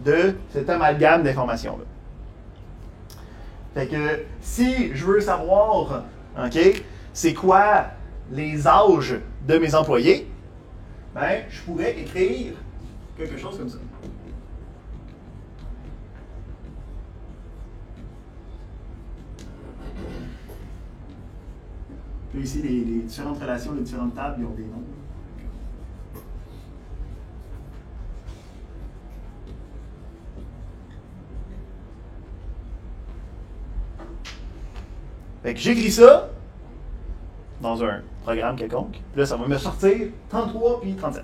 de cet amalgame d'informations-là. Fait que si je veux savoir, OK, c'est quoi les âges de mes employés, ben, je pourrais écrire quelque chose comme ça. Puis ici, les différentes relations, les différentes tables, ils ont des noms. Fait que j'écris ça dans un programme quelconque. Puis là, ça va me sortir 33 puis 37.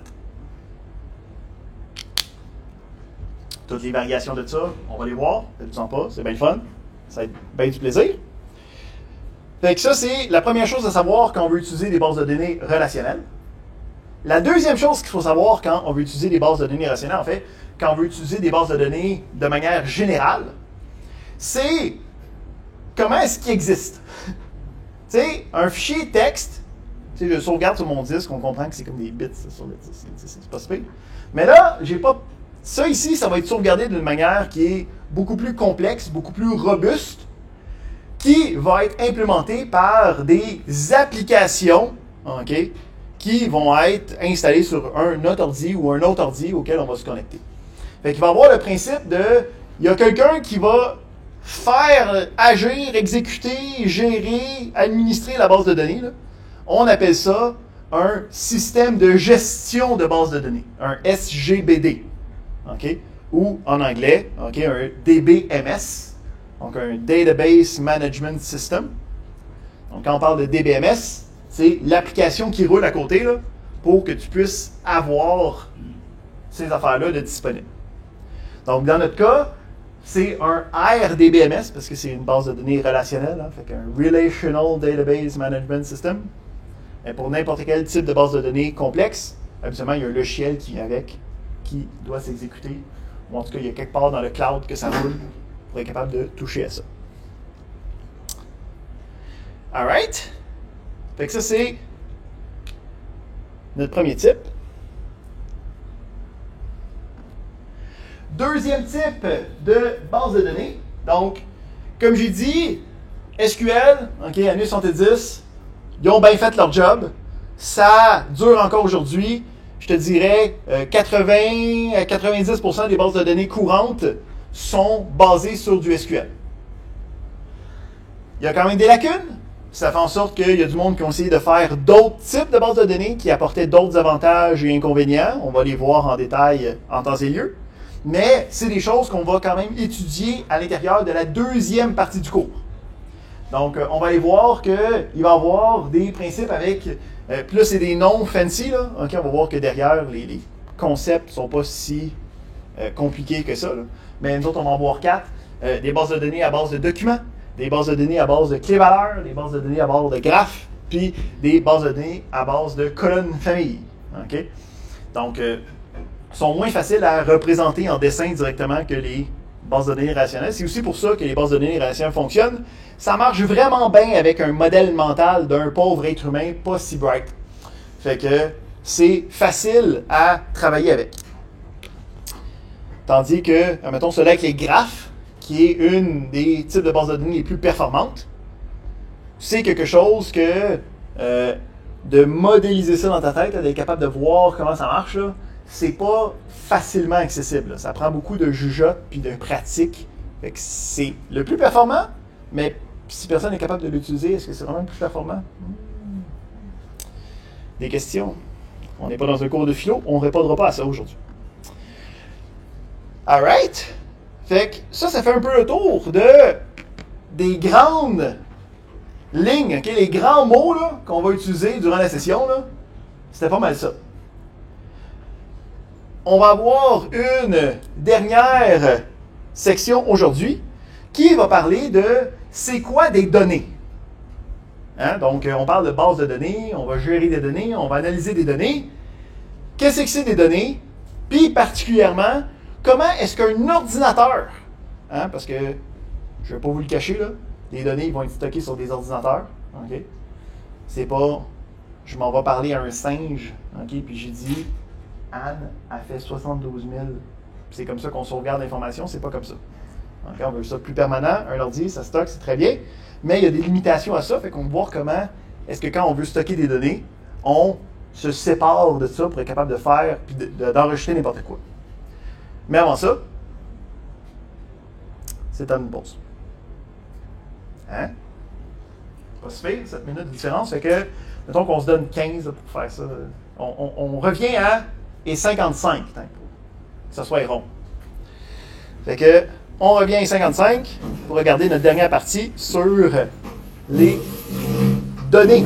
Toutes les variations de ça, on va les voir. Faites-vous-en pas, c'est bien le fun. Ça va être bien du plaisir. Fait que ça, c'est la première chose à savoir quand on veut utiliser des bases de données relationnelles. La deuxième chose qu'il faut savoir quand on veut utiliser des bases de données relationnelles, en fait, quand on veut utiliser des bases de données de manière générale, c'est comment est-ce qu'il existe. Tu sais, un fichier texte, tu sais, je le sauvegarde sur mon disque, on comprend que c'est comme des bits sur le disque, c'est pas super. Mais là, j'ai pas. Ça ici, ça va être sauvegardé d'une manière qui est beaucoup plus complexe, beaucoup plus robuste, qui va être implémenté par des applications, OK, qui vont être installées sur un autre ordi ou un autre ordi auquel on va se connecter. Fait qu'il va y avoir le principe de, il y a quelqu'un qui va faire agir, exécuter, gérer, administrer la base de données. Là. On appelle ça un système de gestion de base de données, un SGBD, OK, ou en anglais, OK, un DBMS. Donc, un Database Management System. Donc, quand on parle de DBMS, c'est l'application qui roule à côté là, pour que tu puisses avoir ces affaires-là de disponibles. Donc, dans notre cas, c'est un RDBMS, parce que c'est une base de données relationnelle, hein, fait qu'un Relational Database Management System. Et pour n'importe quel type de base de données complexe, habituellement, il y a un logiciel qui est avec, qui doit s'exécuter. Ou en tout cas, il y a quelque part dans le cloud que ça roule. Pour être capable de toucher à ça. Alright? Fait que ça, c'est notre premier type. Deuxième type de base de données. Donc, comme j'ai dit, SQL, OK, années 70, ils ont bien fait leur job. Ça dure encore aujourd'hui. Je te dirais 80 à 90% des bases de données courantes sont basés sur du SQL. Il y a quand même des lacunes. Ça fait en sorte qu'il y a du monde qui ont essayé de faire d'autres types de bases de données qui apportaient d'autres avantages et inconvénients. On va les voir en détail en temps et lieu. Mais c'est des choses qu'on va quand même étudier à l'intérieur de la deuxième partie du cours. Donc, on va aller voir qu'il va y avoir des principes avec... puis là, c'est des noms fancy. Là. Okay, on va voir que derrière, les concepts ne sont pas si compliqués que ça. Là. Mais nous autres, on va en voir 4. Des bases de données à base de documents, des bases de données à base de clés-valeurs, des bases de données à base de graphes, puis des bases de données à base de colonnes famille. Okay? Donc, sont moins faciles à représenter en dessin directement que les bases de données relationnelles. C'est aussi pour ça que les bases de données relationnelles fonctionnent. Ça marche vraiment bien avec un modèle mental d'un pauvre être humain pas si bright. Fait que c'est facile à travailler avec. Tandis que, mettons, celui avec les graphes, qui est une des types de bases de données les plus performantes, c'est quelque chose que de modéliser ça dans ta tête, d'être capable de voir comment ça marche, là, c'est pas facilement accessible. Là. Ça prend beaucoup de jugeote puis de pratique. Fait que c'est le plus performant, mais si personne n'est capable de l'utiliser, est-ce que c'est vraiment le plus performant? Des questions? On n'est pas dans un cours de philo, on ne répondra pas à ça aujourd'hui. Alright? Fait que ça fait un peu le tour des grandes lignes, okay? Les grands mots là, qu'on va utiliser durant la session. Là, c'était pas mal ça. On va avoir une dernière section aujourd'hui qui va parler de c'est quoi des données. Hein? Donc, on parle de base de données, on va gérer des données, on va analyser des données. Qu'est-ce que c'est des données? Puis, particulièrement, comment est-ce qu'un ordinateur, hein, parce que je ne vais pas vous le cacher, là, les données vont être stockées sur des ordinateurs. Okay? C'est pas, je m'en vais parler à un singe, okay? Puis j'ai dit, Anne a fait 72 000. C'est comme ça qu'on sauvegarde l'information, c'est pas comme ça. Okay? On veut ça plus permanent, un ordi, ça stocke, c'est très bien. Mais il y a des limitations à ça, fait qu'on va voir comment est-ce que quand on veut stocker des données, on se sépare de ça pour être capable de faire puis d'enregistrer n'importe quoi. Mais avant ça, c'est à une pause. Hein? Pas si pire, 7 minutes de différence, fait que, mettons qu'on se donne 15 pour faire ça. On revient à et 55, pour que ça soit rond. Fait que, on revient à 55 pour regarder notre dernière partie sur les données.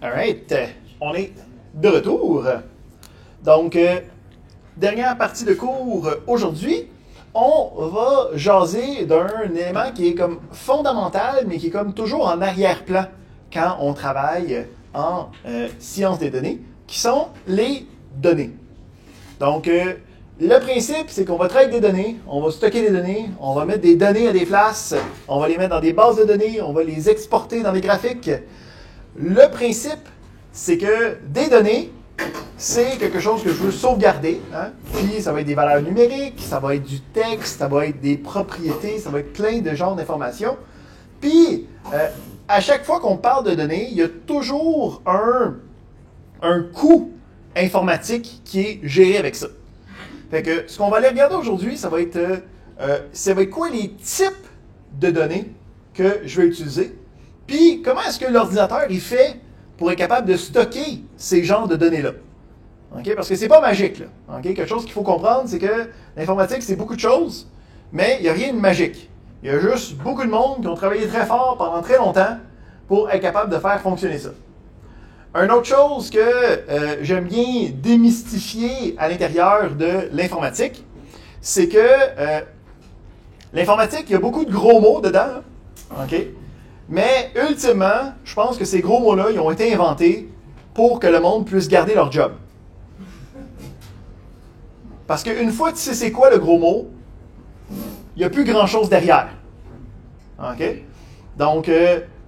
Alright, on est de retour. Donc, dernière partie de cours aujourd'hui, on va jaser d'un élément qui est comme fondamental, mais qui est comme toujours en arrière-plan quand on travaille en sciences des données, qui sont les données. Donc, le principe, c'est qu'on va travailler avec des données, on va stocker des données, on va mettre des données à des places, on va les mettre dans des bases de données, on va les exporter dans des graphiques. Le principe, c'est que des données, c'est quelque chose que je veux sauvegarder. Hein? Puis ça va être des valeurs numériques, ça va être du texte, ça va être des propriétés, ça va être plein de genres d'informations. Puis, à chaque fois qu'on parle de données, il y a toujours un coût informatique qui est géré avec ça. Fait que ce qu'on va aller regarder aujourd'hui, ça va être quoi les types de données que je vais utiliser. Puis, comment est-ce que l'ordinateur il fait pour être capable de stocker ces genres de données-là? Okay? Parce que c'est pas magique, là. Okay? Quelque chose qu'il faut comprendre, c'est que l'informatique, c'est beaucoup de choses, mais il n'y a rien de magique. Il y a juste beaucoup de monde qui ont travaillé très fort pendant très longtemps pour être capable de faire fonctionner ça. Une autre chose que j'aime bien démystifier à l'intérieur de l'informatique, c'est que l'informatique, il y a beaucoup de gros mots dedans. Là. Okay? Mais ultimement, je pense que ces gros mots-là, ils ont été inventés pour que le monde puisse garder leur job. Parce qu'une fois que tu sais c'est quoi le gros mot, il n'y a plus grand-chose derrière. OK? Donc,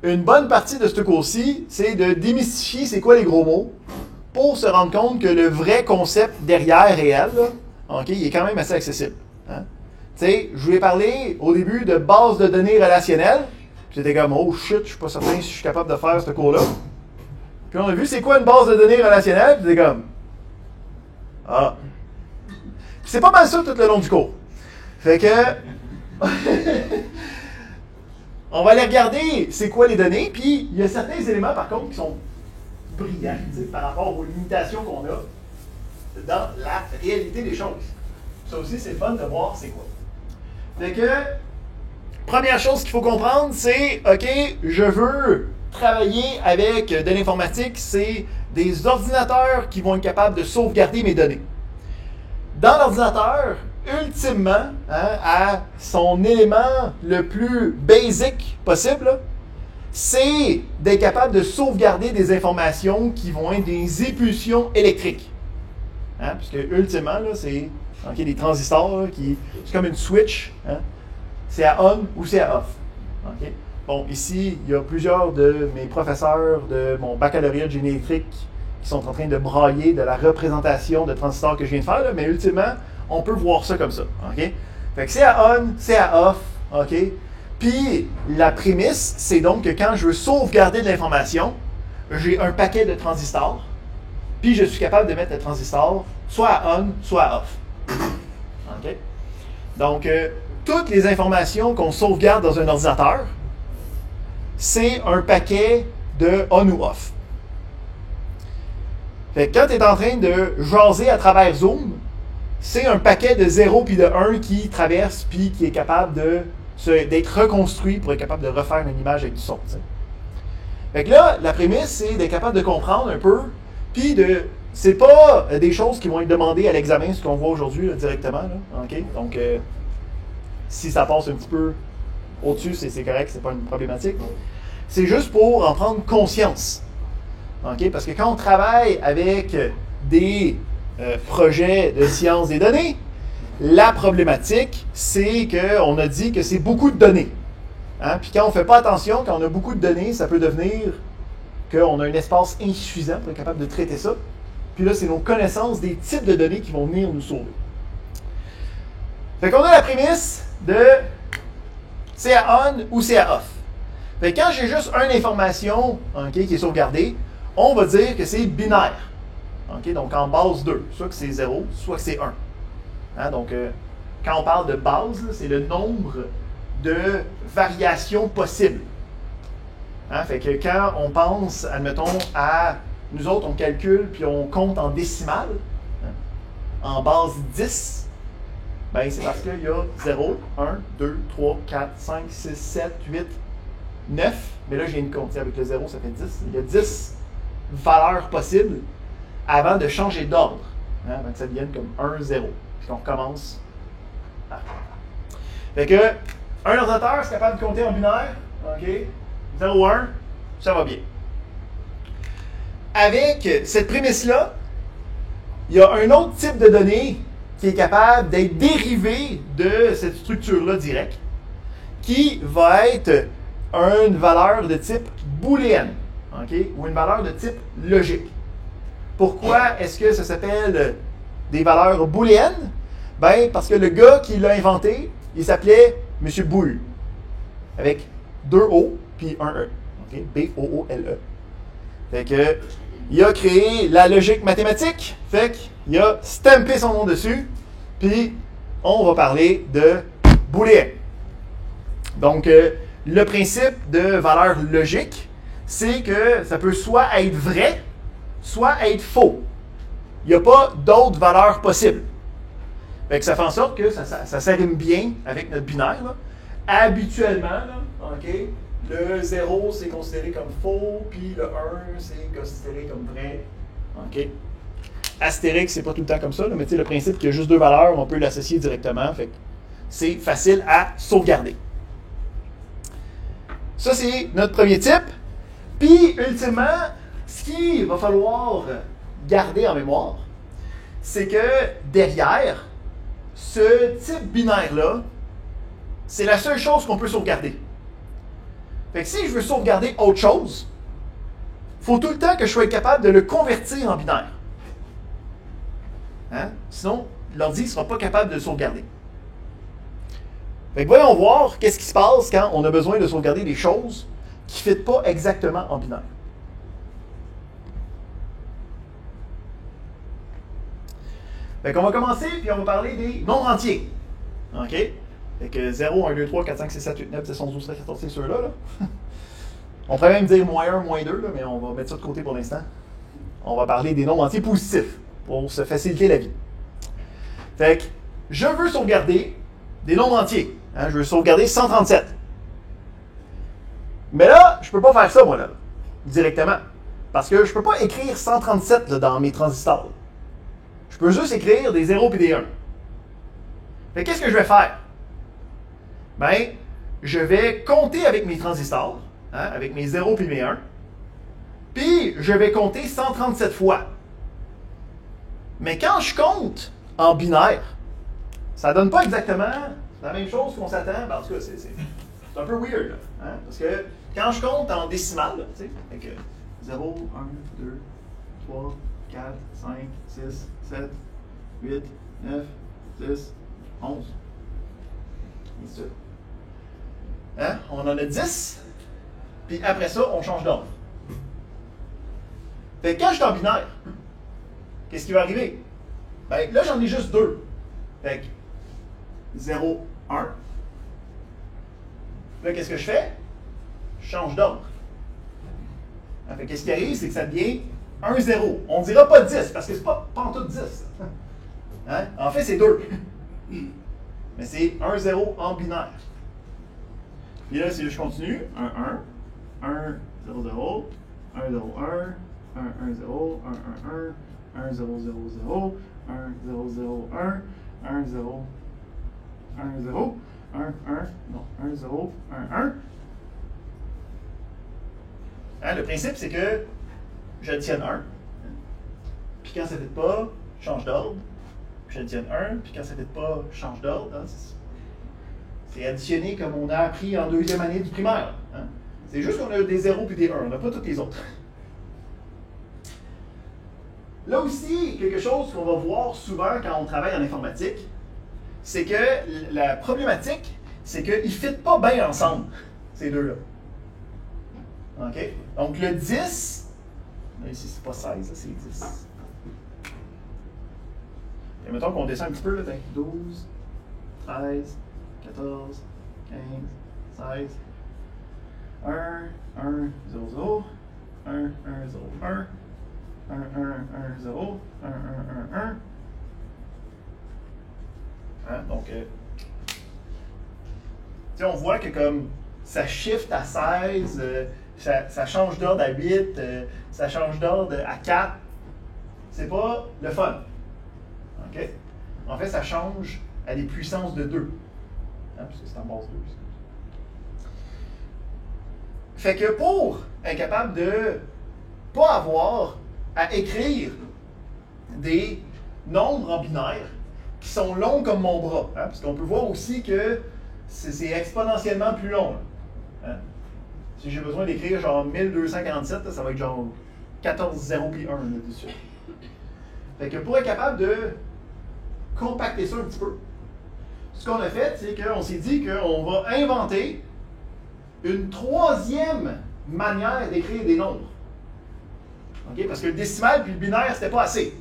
une bonne partie de ce cours-ci, c'est de démystifier c'est quoi les gros mots pour se rendre compte que le vrai concept derrière réel, là, OK, il est quand même assez accessible. Hein? Tu sais, je vous ai parlé au début de base de données relationnelles. J'étais comme, oh shit, je suis pas certain si je suis capable de faire ce cours-là. Puis on a vu c'est quoi une base de données relationnelle, puis j'étais comme, ah. Puis c'est pas mal ça tout le long du cours. Fait que, on va aller regarder c'est quoi les données, puis il y a certains éléments par contre qui sont brillants par rapport aux limitations qu'on a dans la réalité des choses. Ça aussi, c'est fun de voir c'est quoi. Fait que, première chose qu'il faut comprendre, c'est, OK, je veux travailler avec de l'informatique, c'est des ordinateurs qui vont être capables de sauvegarder mes données. Dans l'ordinateur, ultimement, hein, à son élément le plus basic possible, c'est d'être capable de sauvegarder des informations qui vont être des impulsions électriques. Hein, parce que ultimement, là, c'est okay, des transistors, là, c'est comme une switch. Hein, c'est à on ou c'est à off. Okay? Bon, ici, il y a plusieurs de mes professeurs de mon baccalauréat de génie électrique qui sont en train de brailler de la représentation de transistors que je viens de faire, là, mais ultimement, on peut voir ça comme ça. Okay? Fait que c'est à on, c'est à off. Okay? Puis, la prémisse, c'est donc que quand je veux sauvegarder de l'information, j'ai un paquet de transistors, puis je suis capable de mettre le transistor soit à on, soit à off. Okay? Donc, toutes les informations qu'on sauvegarde dans un ordinateur, c'est un paquet de on ou off. Fait que quand tu es en train de jaser à travers Zoom, c'est un paquet de 0 puis de 1 qui traverse puis qui est capable d'être reconstruit pour être capable de refaire une image avec du son. T'sais. Fait que là, la prémisse, c'est d'être capable de comprendre un peu Puis c'est pas des choses qui vont être demandées à l'examen, ce qu'on voit aujourd'hui là, directement. Là, OK? Donc, si ça passe un petit peu au-dessus, c'est correct, c'est pas une problématique. C'est juste pour en prendre conscience. OK? Parce que quand on travaille avec des projets de sciences des données, la problématique, c'est qu'on a dit que c'est beaucoup de données. Hein? Puis quand on ne fait pas attention, quand on a beaucoup de données, ça peut devenir qu'on a un espace insuffisant pour être capable de traiter ça. Puis là, c'est nos connaissances des types de données qui vont venir nous sauver. Fait qu'on a la prémisse de c'est à on ou c'est à off. Fait que quand j'ai juste une information okay, qui est sauvegardée, on va dire que c'est binaire. Okay? Donc en base 2, soit que c'est 0, soit que c'est 1. Hein? Donc quand on parle de base, c'est le nombre de variations possibles. Hein? Fait que quand on pense, admettons, à nous autres, on calcule puis on compte en décimales, hein? En base 10, ben c'est parce qu'il y a 0, 1, 2, 3, 4, 5, 6, 7, 8, 9. Mais là, je viens de compter avec le 0, ça fait 10. Il y a 10 valeurs possibles avant de changer d'ordre. Hein? Avant que ça devienne comme 1, 0. Puis qu'on recommence. Ah. Fait que, un ordinateur, c'est capable de compter en binaire. OK? 0, 1, ça va bien. Avec cette prémisse-là, il y a un autre type de données qui est capable d'être dérivé de cette structure-là directe, qui va être une valeur de type booléenne, okay? Ou une valeur de type logique. Pourquoi est-ce que ça s'appelle des valeurs booléennes? Ben, parce que le gars qui l'a inventé, il s'appelait M. Boole, avec 2 O puis un E. Okay? B-O-O-L-E. Fait que, il a créé la logique mathématique, fait qu'il a stampé son nom dessus, puis on va parler de booléen. Donc, le principe de valeur logique, c'est que ça peut soit être vrai, soit être faux. Il n'y a pas d'autres valeurs possibles. Fait que ça fait en sorte que ça s'arrime bien avec notre binaire. Là. Habituellement, là, okay, le 0, c'est considéré comme faux, puis le 1, c'est considéré comme vrai. OK? Astérix, c'est pas tout le temps comme ça, là, mais le principe qu'il y a juste deux valeurs, on peut l'associer directement. Fait que c'est facile à sauvegarder. Ça, c'est notre premier type. Puis, ultimement, ce qu'il va falloir garder en mémoire, c'est que derrière ce type binaire-là, c'est la seule chose qu'on peut sauvegarder. Fait que si je veux sauvegarder autre chose, il faut tout le temps que je sois capable de le convertir en binaire. Hein? Sinon, l'ordi ne sera pas capable de le sauvegarder. Fait que voyons voir qu'est-ce qui se passe quand on a besoin de sauvegarder des choses qui ne fitent pas exactement en binaire. Fait qu'on va commencer, puis on va parler des nombres entiers. OK? Fait que 0, 1, 2, 3, 4, 5, 6, 7, 8, 9, 10, 11, 12, 13, 14, c'est ceux-là. Là. On pourrait même dire moins 1, moins 2, là, mais on va mettre ça de côté pour l'instant. On va parler des nombres entiers positifs pour se faciliter la vie. Fait que je veux sauvegarder des nombres entiers. Hein, je veux sauvegarder 137. Mais là, je ne peux pas faire ça, moi, là, directement. Parce que je ne peux pas écrire 137 là, dans mes transistors. Je peux juste écrire des 0 et des 1. Fait qu'est-ce que je vais faire? Ben, je vais compter avec mes transistors, hein, avec mes 0 et mes 1. Puis, je vais compter 137 fois. Mais quand je compte en binaire, ça ne donne pas exactement la même chose qu'on s'attend. En tout cas, c'est un peu weird. Là, hein? Parce que quand je compte en décimale, tu sais, avec 0, 1, 2, 3, 4, 5, 6, 7, 8, 9, 10, 11. Et ça. Hein? On en a 10. Puis après ça, on change d'ordre. Fait que quand je suis en binaire, qu'est-ce qui va arriver? Ben, là, j'en ai juste deux. Fait que 0, 1. Là, qu'est-ce que je fais? Je change d'ordre. Fait qu'est-ce qui arrive, c'est que ça devient 1, 0. On ne dira pas 10, parce que c'est pas en tout 10. Hein? En fait, c'est 2. Mais c'est 1, 0 en binaire. Puis là, si je continue, 1, 1, 1, 0, 0, 1, 0, 1, 1, 1, 0, 1, 1, 1, 1, 0, 0, 0, 1, 0, 0, 1, 1, 0, 1, 0, 1, 1, non, 1, 0, 1, 1. Hein, le principe, c'est que j'additionne 1, puis quand ça ne fit pas, je change d'ordre, puis j'additionne 1, puis quand ça ne fit pas, je change d'ordre. Hein, c'est additionner comme on a appris en deuxième année du primaire. Hein. C'est juste qu'on a des 0 puis des 1, on n'a pas toutes les autres. Là aussi, quelque chose qu'on va voir souvent quand on travaille en informatique, c'est que la problématique, c'est qu'ils ne fitent pas bien ensemble, ces deux-là. OK? Donc le 10, là, ici c'est pas 16, c'est 10. Et mettons qu'on descend un petit peu, là, 12, 13, 14, 15, 16, 1, 1, 0, 0, 1, 1, 0, 1, 1, 1, 1, 0, 1, 1, 1, 1. Hein? Donc, on voit que comme ça shift à 16, ça change d'ordre à 8, ça change d'ordre à 4. C'est pas le fun. OK? En fait, ça change à des puissances de 2. Hein? Parce que c'est en base 2. Fait que pour être capable de pas avoir à écrire des nombres en binaire qui sont longs comme mon bras, hein? Parce qu'on peut voir aussi que c'est exponentiellement plus long. Hein? Si j'ai besoin d'écrire genre 1247, là, ça va être genre 14, 0 puis 1 là-dessus. Fait que pour être capable de compacter ça un petit peu, ce qu'on a fait, c'est qu'on s'est dit qu'on va inventer une troisième manière d'écrire des nombres. Okay? Parce que le décimal puis le binaire, c'était pas assez.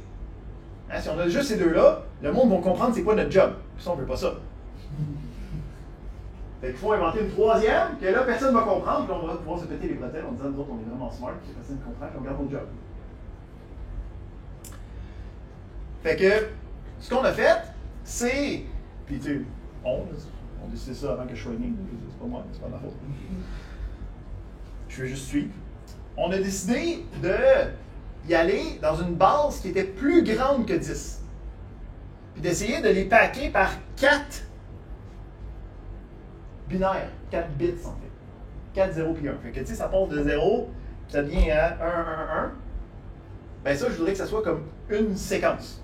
Hein, si on a juste ces deux-là, le monde va comprendre c'est quoi notre job. Puis ça, on veut pas ça. Fait qu'il faut inventer une troisième, que là, personne ne va comprendre, puis on va pouvoir se péter les bretelles en disant, nous autres, on est vraiment smart, puis personne ne comprend, puis on garde notre job. Fait que, ce qu'on a fait, c'est. Puis, tu sais, on décide ça avant que je sois né, c'est pas moi, c'est pas ma faute. Je vais juste suivre. On a décidé d'y aller dans une base qui était plus grande que 10. Puis d'essayer de les packer par 4 binaires, 4 bits en fait. 4, 0 puis 1. Fait que tu sais, ça passe de 0, puis ça devient à 1, 1, 1. Ben ça, je voudrais que ça soit comme une séquence.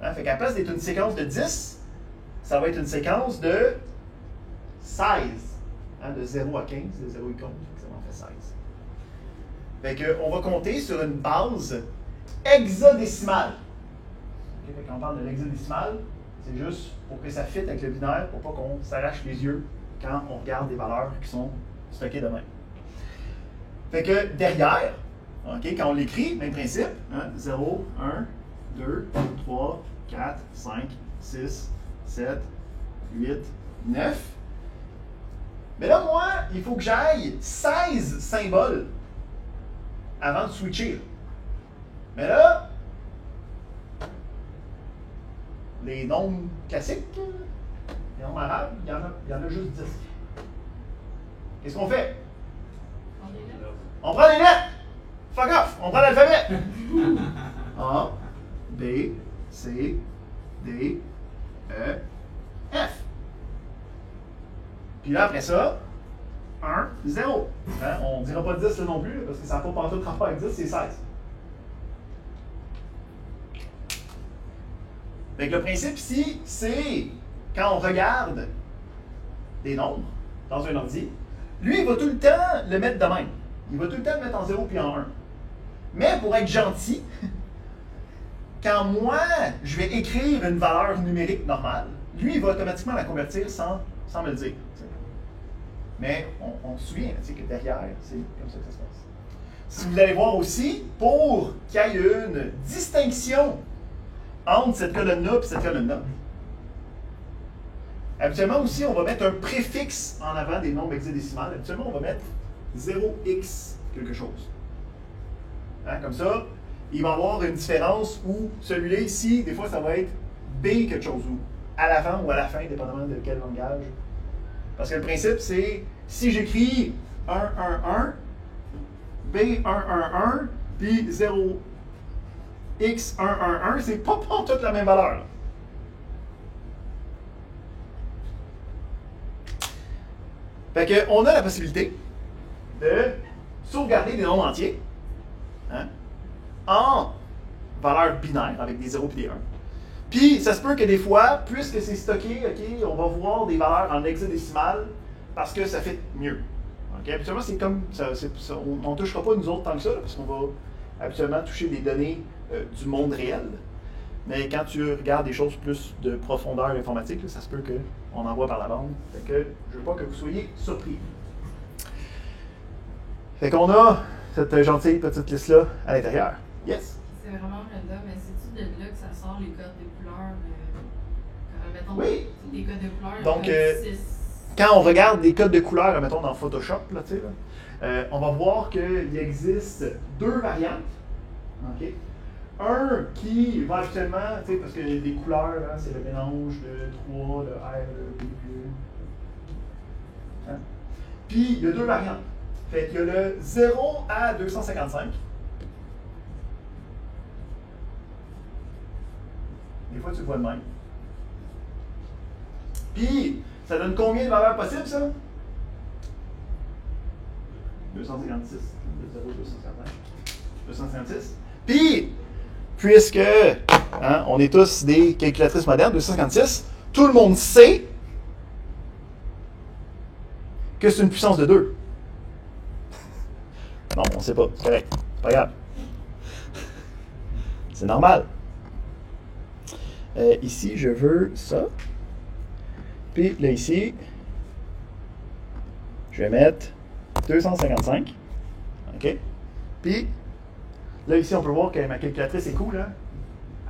Hein? Fait qu'à la place d'être une séquence de 10, ça va être une séquence de 16. Hein? De 0 à 15, de 0 et 15, ça en fait 16. Fait qu'on va compter sur une base hexadécimale. Okay? Fait qu'on parle de l'hexadécimal, c'est juste pour que ça fitte avec le binaire, pour pas qu'on s'arrache les yeux quand on regarde des valeurs qui sont stockées de même. Fait que derrière, okay, quand on l'écrit, même principe, hein, 0, 1, 2, 3, 4, 5, 6, 7, 8, 9. Mais là, moi, il faut que j'aille 16 symboles avant de switcher. Mais là, les nombres classiques, les nombres arabes, il y en a juste 10. Qu'est-ce qu'on fait? On prend les lettres! Fuck off! On prend l'alphabet! A, B, C, D, E, F. Puis là, après ça, 1, 0. Hein? On ne dira pas 10 là non plus, parce que ça n'a pas pantoute rapport avec 10, c'est 16. Fait que le principe ici, c'est quand on regarde des nombres dans un ordi, lui, il va tout le temps le mettre de même. Il va tout le temps le mettre en 0 puis en 1. Mais pour être gentil, quand moi, je vais écrire une valeur numérique normale, lui, il va automatiquement la convertir sans me le dire. Mais on se souvient que derrière, c'est comme ça que ça se passe. Si vous allez voir aussi, pour qu'il y ait une distinction entre cette colonne-là et cette colonne-là, habituellement aussi, on va mettre un préfixe en avant des nombres hexadécimales. Habituellement, on va mettre 0x quelque chose. Hein, comme ça, il va y avoir une différence où celui-là ici, des fois, ça va être B quelque chose, ou à l'avant ou à la fin, dépendamment de quel langage. Parce que le principe, c'est si j'écris 1, 1, 1, B, 1, 1, 1, puis 0, x, 1, 1, 1, c'est pas toute la même valeur. Là. Fait qu'on a la possibilité de sauvegarder des nombres entiers en valeur binaire avec des 0 et des 1. Puis, ça se peut que des fois, puisque c'est stocké, on va voir des valeurs en hexadécimal parce que ça fait mieux. Habituellement, c'est comme ça, on ne touchera pas nous autres tant que ça, là, parce qu'on va habituellement toucher des données du monde réel. Mais quand tu regardes des choses plus de profondeur informatique, là, ça se peut qu'on envoie par la bande. Fait que je ne veux pas que vous soyez surpris. Fait qu'on a cette gentille petite liste-là à l'intérieur. Yes? C'est vraiment random, mais c'est-tu de là que ça sort les codes de couleurs? Mettons, Oui. des codes de couleurs. Donc, quand on regarde des codes de couleurs, mettons dans Photoshop, là, on va voir qu'il existe deux variantes. Okay? Un qui va actuellement, parce que des couleurs, hein, c'est le mélange de 3, le R, le B, hein? Puis il y a deux variantes. Fait qu'il y a le 0 à 255. Des fois, tu le vois de même. Puis, ça donne combien de valeurs possibles, ça? 256. 0, 255. 256. Puis, puisque on est tous des calculatrices modernes, 256, tout le monde sait que c'est une puissance de 2. Non, on ne sait pas. C'est correct. C'est pas grave. C'est normal. Ici, je veux ça. Puis là, ici, je vais mettre 255. OK? Puis, là, ici, on peut voir que ma calculatrice est cool. Hein?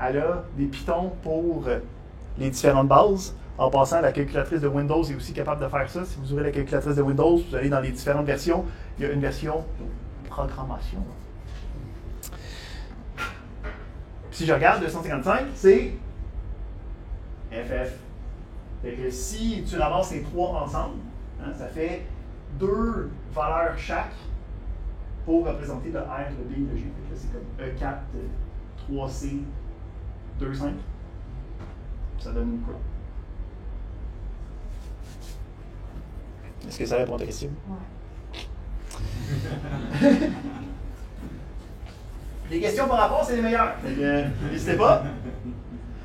Elle a des pitons pour les différentes bases. En passant, la calculatrice de Windows est aussi capable de faire ça. Si vous ouvrez la calculatrice de Windows, vous allez dans les différentes versions. Il y a une version programmation. Si je regarde 255, c'est FF. Fait que si tu ramasses les trois ensemble, ça fait deux valeurs chaque pour représenter le R, le B, le G. Fait que c'est comme E4, 3C, 2,5. Ça donne quoi? Est-ce que ça répond à ta question? Ouais. Les questions par rapport, c'est les meilleures. Fait que n'hésitez pas.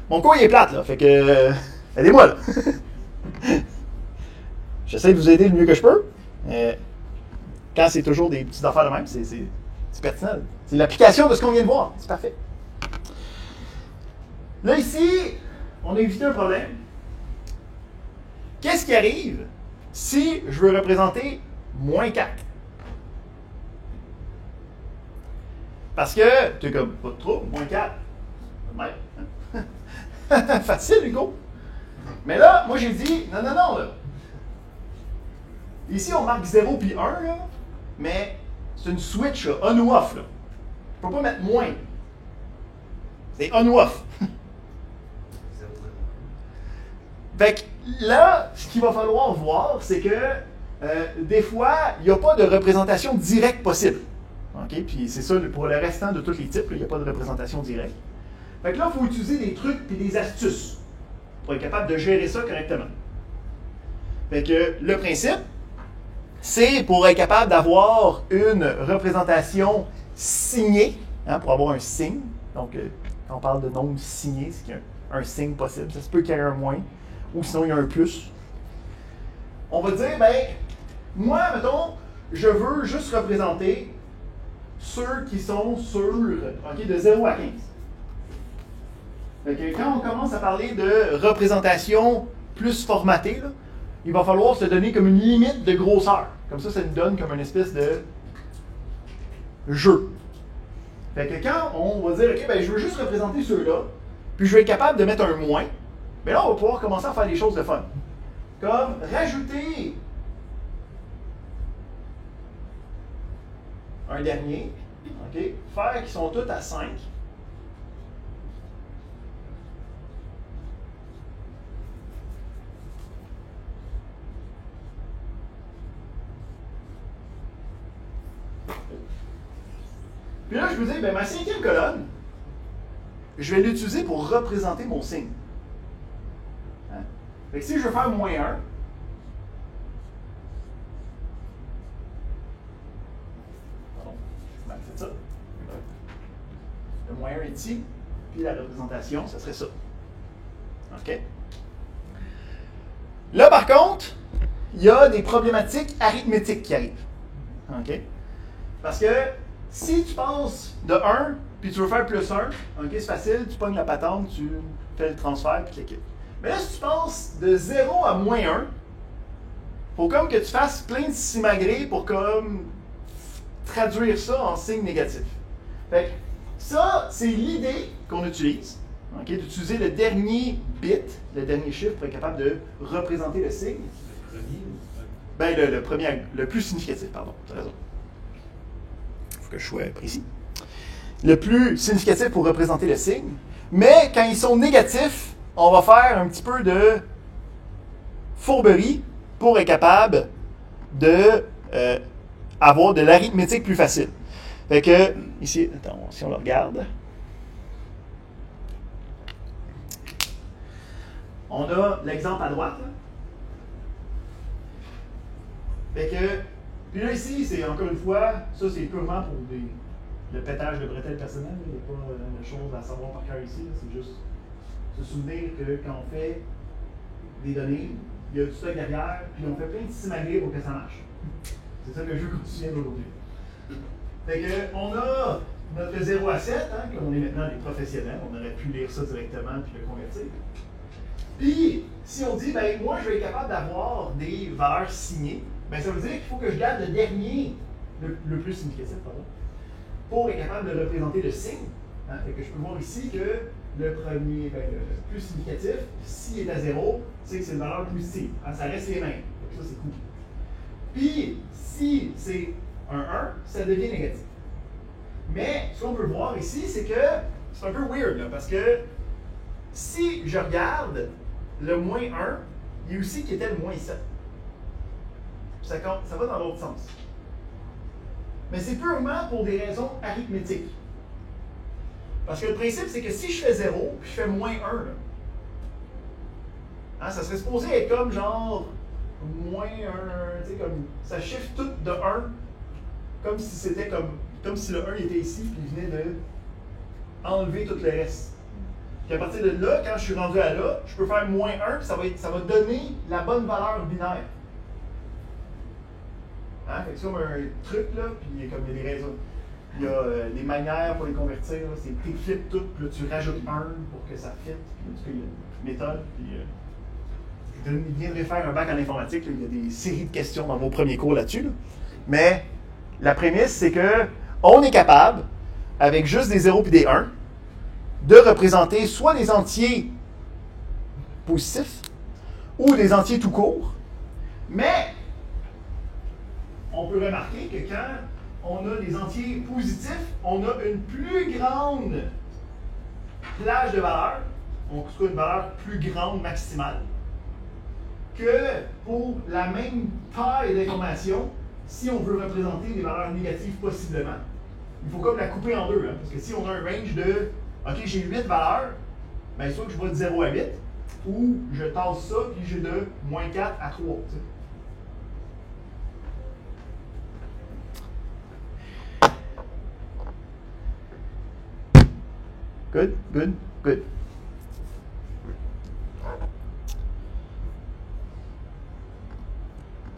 Mon cours, il est plate, là. Fait que aidez-moi, là. J'essaie de vous aider le mieux que je peux. Quand c'est toujours des petites affaires de même, c'est pertinent. C'est l'application de ce qu'on vient de voir. C'est parfait. Là, ici, on a évité un problème. Qu'est-ce qui arrive si je veux représenter moins 4? Parce que, tu es comme, pas de trouble, moins 4. Ouais. Facile, Hugo. Mais là, moi, j'ai dit, non, là. Ici, on marque 0 puis 1, là, mais c'est une switch, là, on ou off. Là. Je ne peux pas mettre moins. C'est on ou off. Fait que là, ce qu'il va falloir voir, c'est que des fois, il n'y a pas de représentation directe possible. Okay? Puis c'est ça, pour le restant de tous les types, il n'y a pas de représentation directe. Fait que là, il faut utiliser des trucs et des astuces pour être capable de gérer ça correctement. Fait que le principe, c'est pour être capable d'avoir une représentation signée, pour avoir un signe. Donc, quand on parle de nombre signé, c'est qu'il y a un signe possible. Ça se peut qu'il y ait un moins, ou sinon il y a un plus. On va dire, moi, mettons, je veux juste représenter ceux qui sont sur, de 0 à 15. Fait que quand on commence à parler de représentation plus formatée, là, il va falloir se donner comme une limite de grosseur. Comme ça nous donne comme une espèce de jeu. Fait que quand on va dire, OK, je veux juste représenter ceux-là, puis je vais être capable de mettre un moins, bien là, on va pouvoir commencer à faire des choses de fun. Comme rajouter un dernier, OK, faire qu'ils sont tous à 5. Puis là, je me dis, ben, ma cinquième colonne, je vais l'utiliser pour représenter mon signe. Hein? Fait que si je veux faire moins 1, mal fait ça. Le moins 1 est ici, puis la représentation, ça serait ça. OK? Là, par contre, il y a des problématiques arithmétiques qui arrivent. OK? Parce que si tu passes de 1, puis tu veux faire plus 1, OK, c'est facile, tu pognes la patente, tu fais le transfert, puis tu l'équipes. Mais là, si tu passes de 0 à moins 1, il faut comme que tu fasses plein de simagrées pour comme traduire ça en signe négatif. Fait que ça, c'est l'idée qu'on utilise, okay, d'utiliser le dernier bit, le dernier chiffre pour être capable de représenter le signe. Le premier ou Ben, le premier, le plus significatif, pardon, tu as raison. Il faut que je sois précis. Le plus significatif pour représenter le signe. Mais quand ils sont négatifs, on va faire un petit peu de fourberie pour être capable de avoir de l'arithmétique plus facile. Fait que, ici, attends, si on le regarde, on a l'exemple à droite. Là. Fait que, puis là ici, c'est encore une fois, ça c'est purement pour le pétage de bretelles personnel. Il n'y a pas de choses à savoir par cœur ici. C'est juste se souvenir que quand on fait des données, il y a du stock derrière, puis on fait plein de simagrées pour que ça marche. C'est ça que je veux qu'on se souvienne aujourd'hui. Fait que, on a notre 0 à 7, hein, comme on est maintenant des professionnels, on aurait pu lire ça directement puis le convertir. Puis, si on dit, ben moi je vais être capable d'avoir des valeurs signées, ben ça veut dire qu'il faut que je garde le dernier, le plus significatif, pardon, pour être capable de représenter le signe. Hein, fait que je peux voir ici que le premier, ben, le plus significatif, s'il est à 0, c'est que c'est une valeur positive. Hein, ça reste les mêmes. Donc ça, c'est cool. Puis, si c'est un 1, ça devient négatif. Mais, ce qu'on peut voir ici, c'est que c'est un peu weird, là, parce que si je regarde le moins 1, il y a aussi qui était le moins 7. Ça va dans l'autre sens. Mais c'est purement pour des raisons arithmétiques. Parce que le principe, c'est que si je fais 0, puis je fais moins 1, là, hein, ça serait supposé être comme genre moins 1, tu sais, comme ça chiffre tout de 1, comme si c'était comme si le 1 était ici, puis il venait de enlever tout le reste. Puis à partir de là, quand je suis rendu à là, je peux faire moins 1, puis ça va donner la bonne valeur binaire. Hein? Fait que c'est comme un truc, là, puis il y a des raisons. Il y a des manières pour les convertir, c'est que tu flippes tout, puis là tu rajoutes 1 pour que ça fitte. Puis en tout cas, il y a une méthode, puis je viendrai faire un bac en informatique, là, il y a des séries de questions dans vos premiers cours là-dessus. Là. Mais la prémisse, c'est que on est capable, avec juste des 0 et des 1, de représenter soit des entiers positifs ou des entiers tout court. Mais on peut remarquer que quand on a des entiers positifs, on a une plus grande plage de valeur, on trouve une valeur plus grande maximale, que pour la même taille d'information, si on veut représenter des valeurs négatives possiblement. Il faut comme la couper en deux, hein, parce que si on a un range de OK, j'ai 8 valeurs, bien soit que je vais de 0 à 8, ou je tasse ça, puis j'ai de moins 4 à 3. Tu sais. Good, good, good.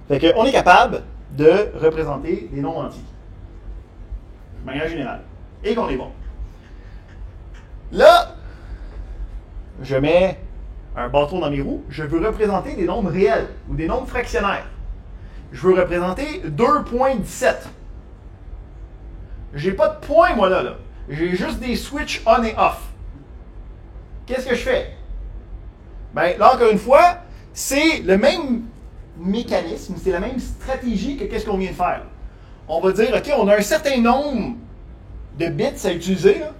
Fait que, on est capable de représenter des nombres entiers, de manière générale, et qu'on est bon. Là, je mets un bâton dans mes roues, je veux représenter des nombres réels ou des nombres fractionnaires. Je veux représenter 2.17. J'ai pas de point, moi, là. J'ai juste des switches on et off. Qu'est-ce que je fais? Bien, là, encore une fois, c'est le même mécanisme, c'est la même stratégie que qu'est-ce qu'on vient de faire. On va dire, OK, on a un certain nombre de bits à utiliser, là.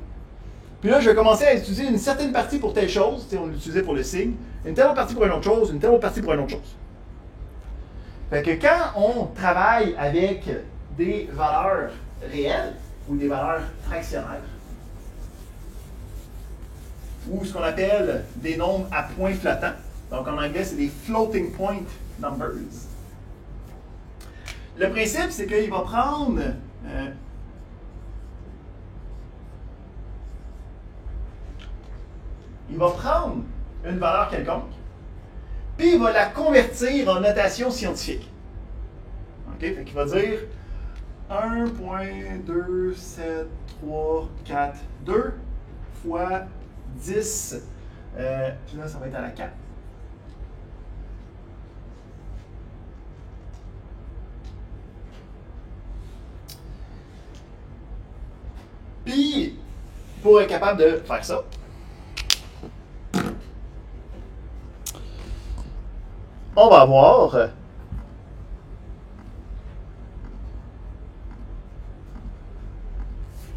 Puis là, je vais commencer à utiliser une certaine partie pour telle chose, on l'utilisait pour le signe, une telle autre partie pour une autre chose, une telle autre partie pour une autre chose. Fait que quand on travaille avec des valeurs réelles, ou des valeurs fractionnaires, ou ce qu'on appelle des nombres à points flottants. Donc en anglais, c'est des floating point numbers. Le principe, c'est qu'il va prendre une valeur quelconque, puis il va la convertir en notation scientifique. OK? Fait qu'il va dire 1.27342 fois 10, puis là, ça va être à la 4. Puis, pour être capable de faire ça, on va avoir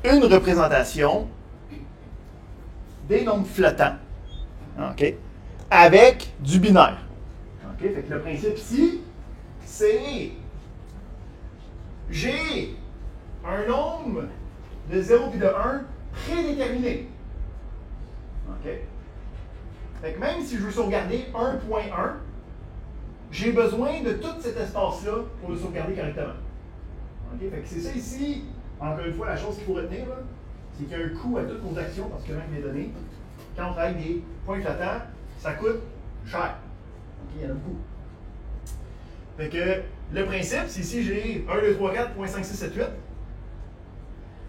une représentation des nombres flottants, OK, avec du binaire. OK, fait que le principe ici, c'est j'ai un nombre de 0 et de 1 prédéterminé. OK? Fait que même si je veux sauvegarder 1.1, j'ai besoin de tout cet espace-là pour le sauvegarder correctement. OK? Fait que c'est ça ici, encore une fois, la chose qu'il faut retenir, là, c'est qu'il y a un coût à toutes nos actions, parce que même les données, quand on travaille des points flottants, ça coûte cher. OK? Il y en a beaucoup. Fait que le principe, c'est ici j'ai 1, 2, 3, 4.5678.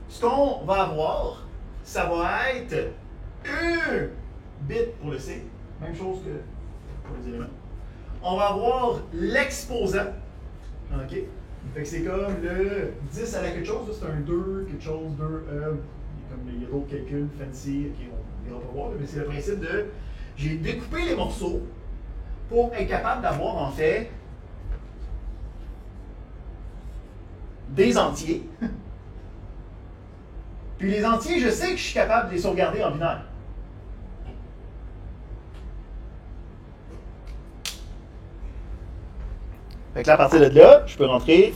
Ce qu'on va avoir, ça va être un bit pour le C, même chose que pour les éléments. On va avoir l'exposant. OK? Fait que c'est comme le 10 à la quelque chose, c'est un 2, quelque chose, 2, il y a d'autres calculs fancy, OK, on ira pas voir, mais c'est le principe de j'ai découpé les morceaux pour être capable d'avoir en fait des entiers. Puis les entiers, je sais que je suis capable de les sauvegarder en binaire. Fait que là, à partir de là, je peux rentrer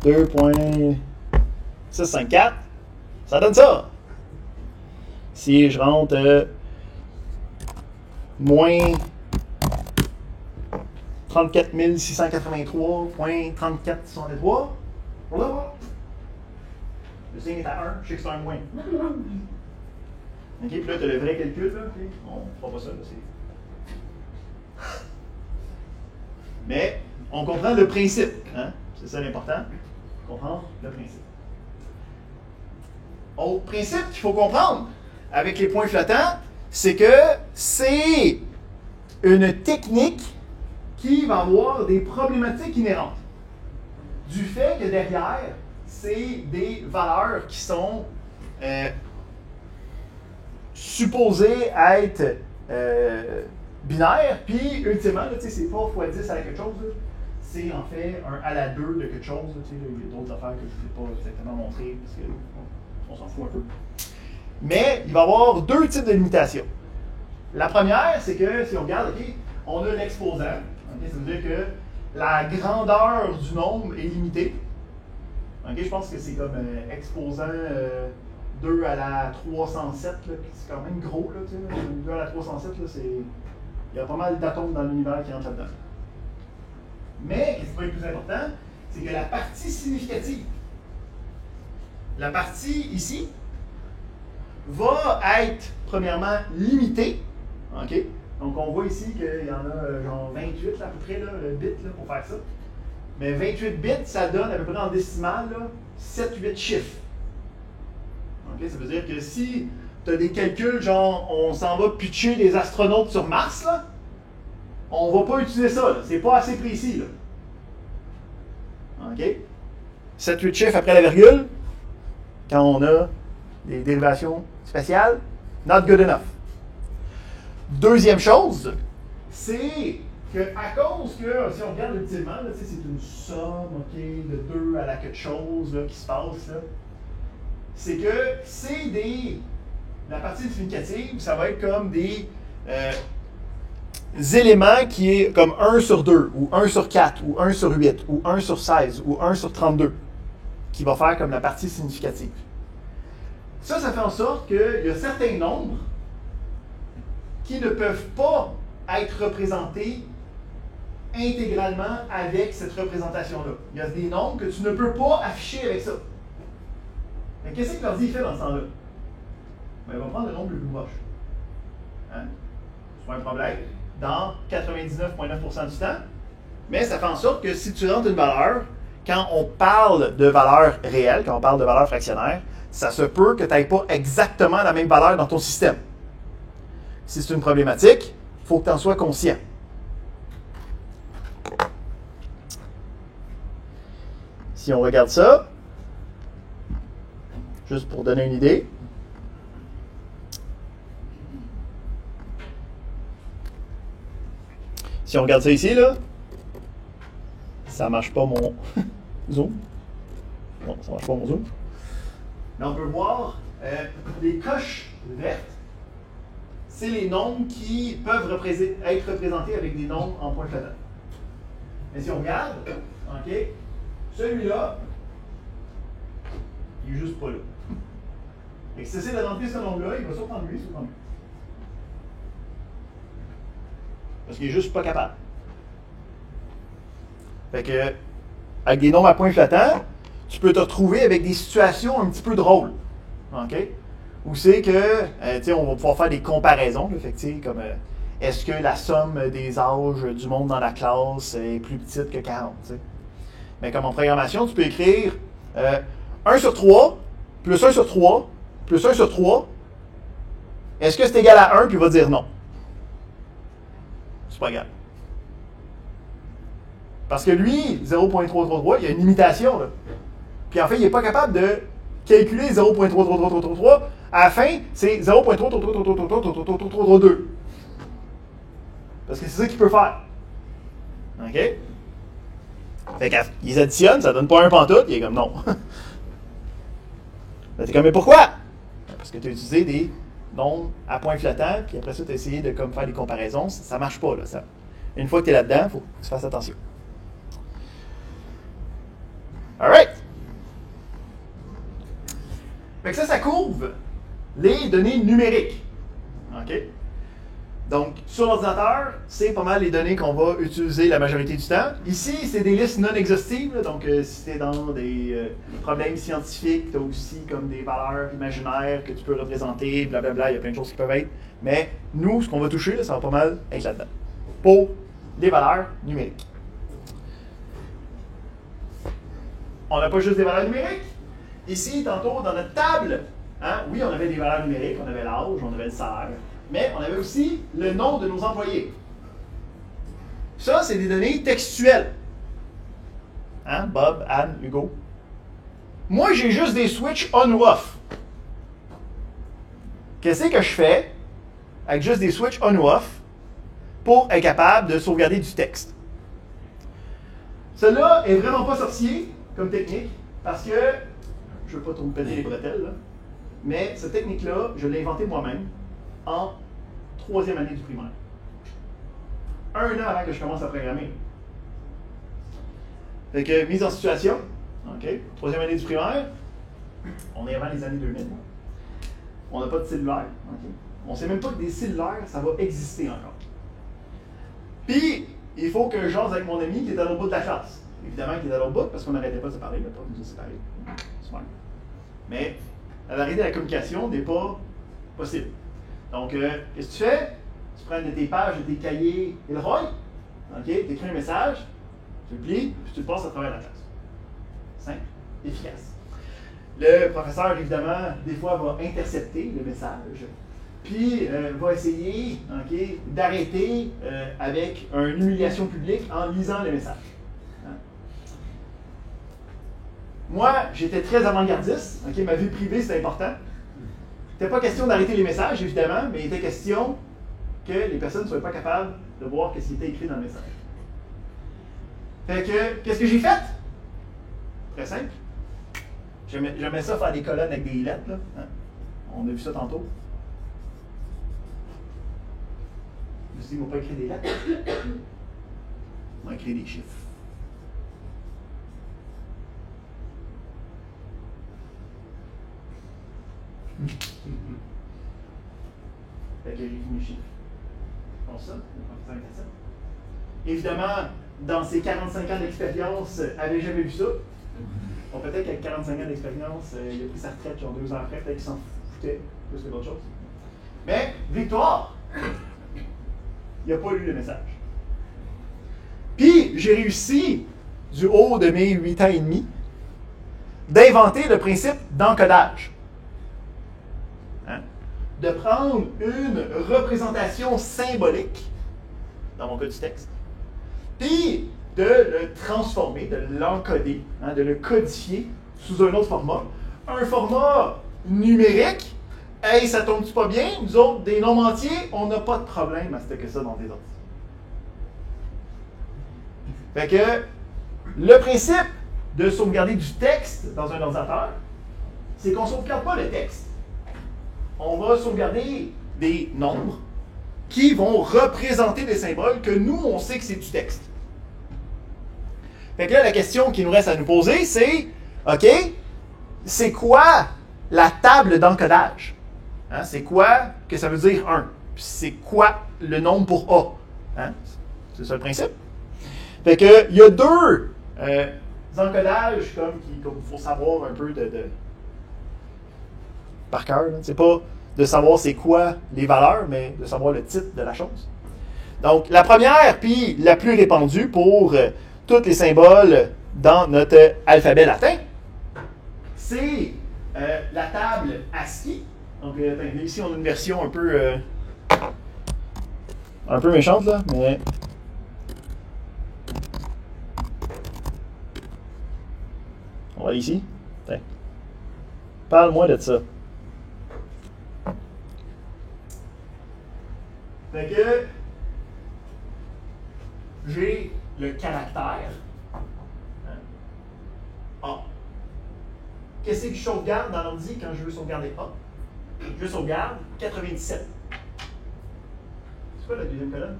2.654. Ça donne ça. Si je rentre moins 34 683.3463, on va voir. Le signe est à 1, je sais que c'est un moins. OK, puis là, tu as le vrai calcul, là. Okay. On ne fera pas ça, là, mais on comprend le principe. Hein? C'est ça l'important. Comprendre le principe. Autre principe qu'il faut comprendre avec les points flottants, c'est que c'est une technique qui va avoir des problématiques inhérentes. Du fait que derrière, c'est des valeurs qui sont supposées être binaires, puis ultimement, c'est pas x 10 à la quelque chose, c'est en fait un à la 2 de quelque chose. Il y a d'autres affaires que je ne vais pas exactement montrer parce qu'on s'en fout un peu. Mais il va y avoir deux types de limitations. La première, c'est que si on regarde, OK, on a l'exposant. Okay, ça veut dire que la grandeur du nombre est limitée. Okay, je pense que c'est comme exposant 2 à la 307, c'est quand même gros. Là, 2 à la 307, il y a pas mal d'atomes dans l'univers qui entrent là-dedans. Mais, ce qui va être plus important, c'est que la partie significative, la partie ici, va être premièrement limitée. Okay? Donc, on voit ici qu'il y en a genre 28 à peu près, là, bits là, pour faire ça. Mais 28 bits, ça donne à peu près en décimale 7-8 chiffres. Okay? Ça veut dire que si tu as des calculs, genre on s'en va pitcher des astronautes sur Mars, là, on ne va pas utiliser ça. C'est pas assez précis. Là. OK? 7-8 chiffres après la virgule, quand on a des dérivations spatiales, not good enough. Deuxième chose, c'est qu'à cause que, si on regarde ultimement, c'est une somme de 2 à la quelque chose là, qui se passe, c'est que c'est la partie significative, ça va être comme des éléments qui est comme 1 sur 2, ou 1 sur 4, ou 1 sur 8, ou 1 sur 16, ou 1 sur 32. qui va faire comme la partie significative. Ça fait en sorte qu'il y a certains nombres qui ne peuvent pas être représentés intégralement avec cette représentation-là. Il y a des nombres que tu ne peux pas afficher avec ça. Mais qu'est-ce que l'ordi fait dans ce temps-là? Ben, il va prendre le nombre le plus proche. Hein? C'est pas un problème. Dans 99,9% du temps. Mais ça fait en sorte que si tu rentres une valeur, quand on parle de valeur réelle, quand on parle de valeur fractionnaire, ça se peut que tu n'aies pas exactement la même valeur dans ton système. Si c'est une problématique, il faut que tu en sois conscient. Si on regarde ça, juste pour donner une idée, si on regarde ça ici, là, ça marche pas mon zoom. Non, ça marche pas mon zoom. Mais on peut voir les coches vertes, c'est les nombres qui peuvent être représentés avec des nombres en point flottant. Mais si on regarde, OK, celui-là, il est juste pas là. Et si tu essaies de rentrer ce nombre-là, il va sauter en lui, sauter en lui. Parce qu'il est juste pas capable. Fait que, avec des nombres à point flottant, tu peux te retrouver avec des situations un petit peu drôles. OK? Où c'est que, on va pouvoir faire des comparaisons. Là, fait que, comme, est-ce que la somme des âges du monde dans la classe est plus petite que 40? T'sais? Mais comme en programmation, tu peux écrire 1 sur 3, plus 1 sur 3, plus 1 sur 3. Est-ce que c'est égal à 1? Puis il va dire non. C'est pas égal. Parce que lui, 0.333, il y a une limitation. Là. Puis en fait, il n'est pas capable de calculer 0.33333. À la fin, c'est 0.33332. Parce que c'est ça qu'il peut faire. OK? Fait qu'ils additionnent, ça donne pas un pantoute, il est comme non. Là, t'es comme, mais pourquoi? Parce que tu as utilisé des nombres à point flottant, puis après ça, tu as essayé de comme, faire des comparaisons. Ça marche pas. Là, ça. Une fois que tu es là-dedans, il faut que tu fasses attention. Alright. Fait que ça couvre les données numériques. OK? Donc, sur l'ordinateur, c'est pas mal les données qu'on va utiliser la majorité du temps. Ici, c'est des listes non exhaustives. Donc, si tu es dans des problèmes scientifiques, tu as aussi comme des valeurs imaginaires que tu peux représenter, blablabla, il y a plein de choses qui peuvent être. Mais nous, ce qu'on va toucher, là, ça va pas mal être là-dedans. Pour les valeurs numériques. On n'a pas juste des valeurs numériques. Ici, tantôt, dans notre table, hein, oui, on avait des valeurs numériques, on avait l'âge, on avait le salaire. Mais on avait aussi le nom de nos employés. Ça, c'est des données textuelles. Hein? Bob, Anne, Hugo. Moi, j'ai juste des switches on ou off. Qu'est-ce que je fais avec juste des switches on ou off pour être capable de sauvegarder du texte? Cela est vraiment pas sorcier comme technique parce que, je ne veux pas trop me péter les bretelles, là, mais cette technique-là, je l'ai inventée moi-même en 3e année du primaire. 1 an avant que je commence à programmer. Fait que, mise en situation, OK, 3e année du primaire, on est avant les années 2000. On n'a pas de cellulaire. Okay. On ne sait même pas que des cellulaires, ça va exister encore. Puis, il faut que je jase avec mon ami qui est à l'autre bout de la classe. Évidemment qu'il est à l'autre bout parce qu'on n'arrêtait pas de se parler, le prof nous a séparés. Super. Mais, l'arrêt de la communication n'est pas possible. Donc, qu'est-ce que tu fais? Tu prends une de tes pages de tes cahiers Elroy, tu écris un message, tu le plies, puis tu le passes à travers la classe. Simple, efficace. Le professeur, évidemment, des fois, va intercepter le message, puis va essayer d'arrêter avec une humiliation publique en lisant le message. Hein? Moi, j'étais très avant-gardiste. Ma vie privée, c'est important. Il n'était pas question d'arrêter les messages, évidemment, mais il était question que les personnes ne soient pas capables de voir ce qui était écrit dans le message. Fait que, qu'est-ce que j'ai fait? Très simple. J'aimais ça faire des colonnes avec des lettres. Là. Hein? On a vu ça tantôt. Je me suis dit, on va pas écrire des lettres. On va écrire des chiffres. Fait que j'ai fini le chiffre. Bon, ça, le professeur Cassette. Évidemment, dans ses 45 ans d'expérience, elle n'avait jamais vu ça. Bon, peut-être qu'avec 45 ans d'expérience, il a pris sa retraite, genre 2 ans après, peut-être qu'il s'en foutait plus que d'autres choses. Mais, victoire! Il n'a pas lu le message. Puis, j'ai réussi, du haut de mes 8 ans et demi, d'inventer le principe d'encodage. Hein? De prendre une représentation symbolique, dans mon cas du texte, puis de le transformer, de l'encoder, hein, de le codifier sous un autre format. Un format numérique. Hey, ça tombe-tu pas bien? Nous autres, des nombres entiers, on n'a pas de problème à ce que ça dans des autres. Fait que le principe de sauvegarder du texte dans un ordinateur, c'est qu'on ne sauvegarde pas le texte. On va sauvegarder des nombres qui vont représenter des symboles que nous, on sait que c'est du texte. Fait que là, la question qui nous reste à nous poser, c'est, OK, c'est quoi la table d'encodage? Hein, c'est quoi que ça veut dire 1? Puis c'est quoi le nombre pour A? Hein? C'est ça le principe. Fait que, il y a deux encodages comme il faut savoir un peu par cœur. C'est pas de savoir c'est quoi les valeurs, mais de savoir le titre de la chose. Donc, la première, puis la plus répandue pour tous les symboles dans notre alphabet latin, c'est la table ASCII. Donc, ici, on a une version un peu méchante, là, mais... On va aller ici. Tiens. Parle-moi de ça. Fait que j'ai le caractère A. Qu'est-ce que je sauvegarde dans l'ordi quand je veux sauvegarder A? Je sauvegarde 97. C'est quoi la deuxième colonne?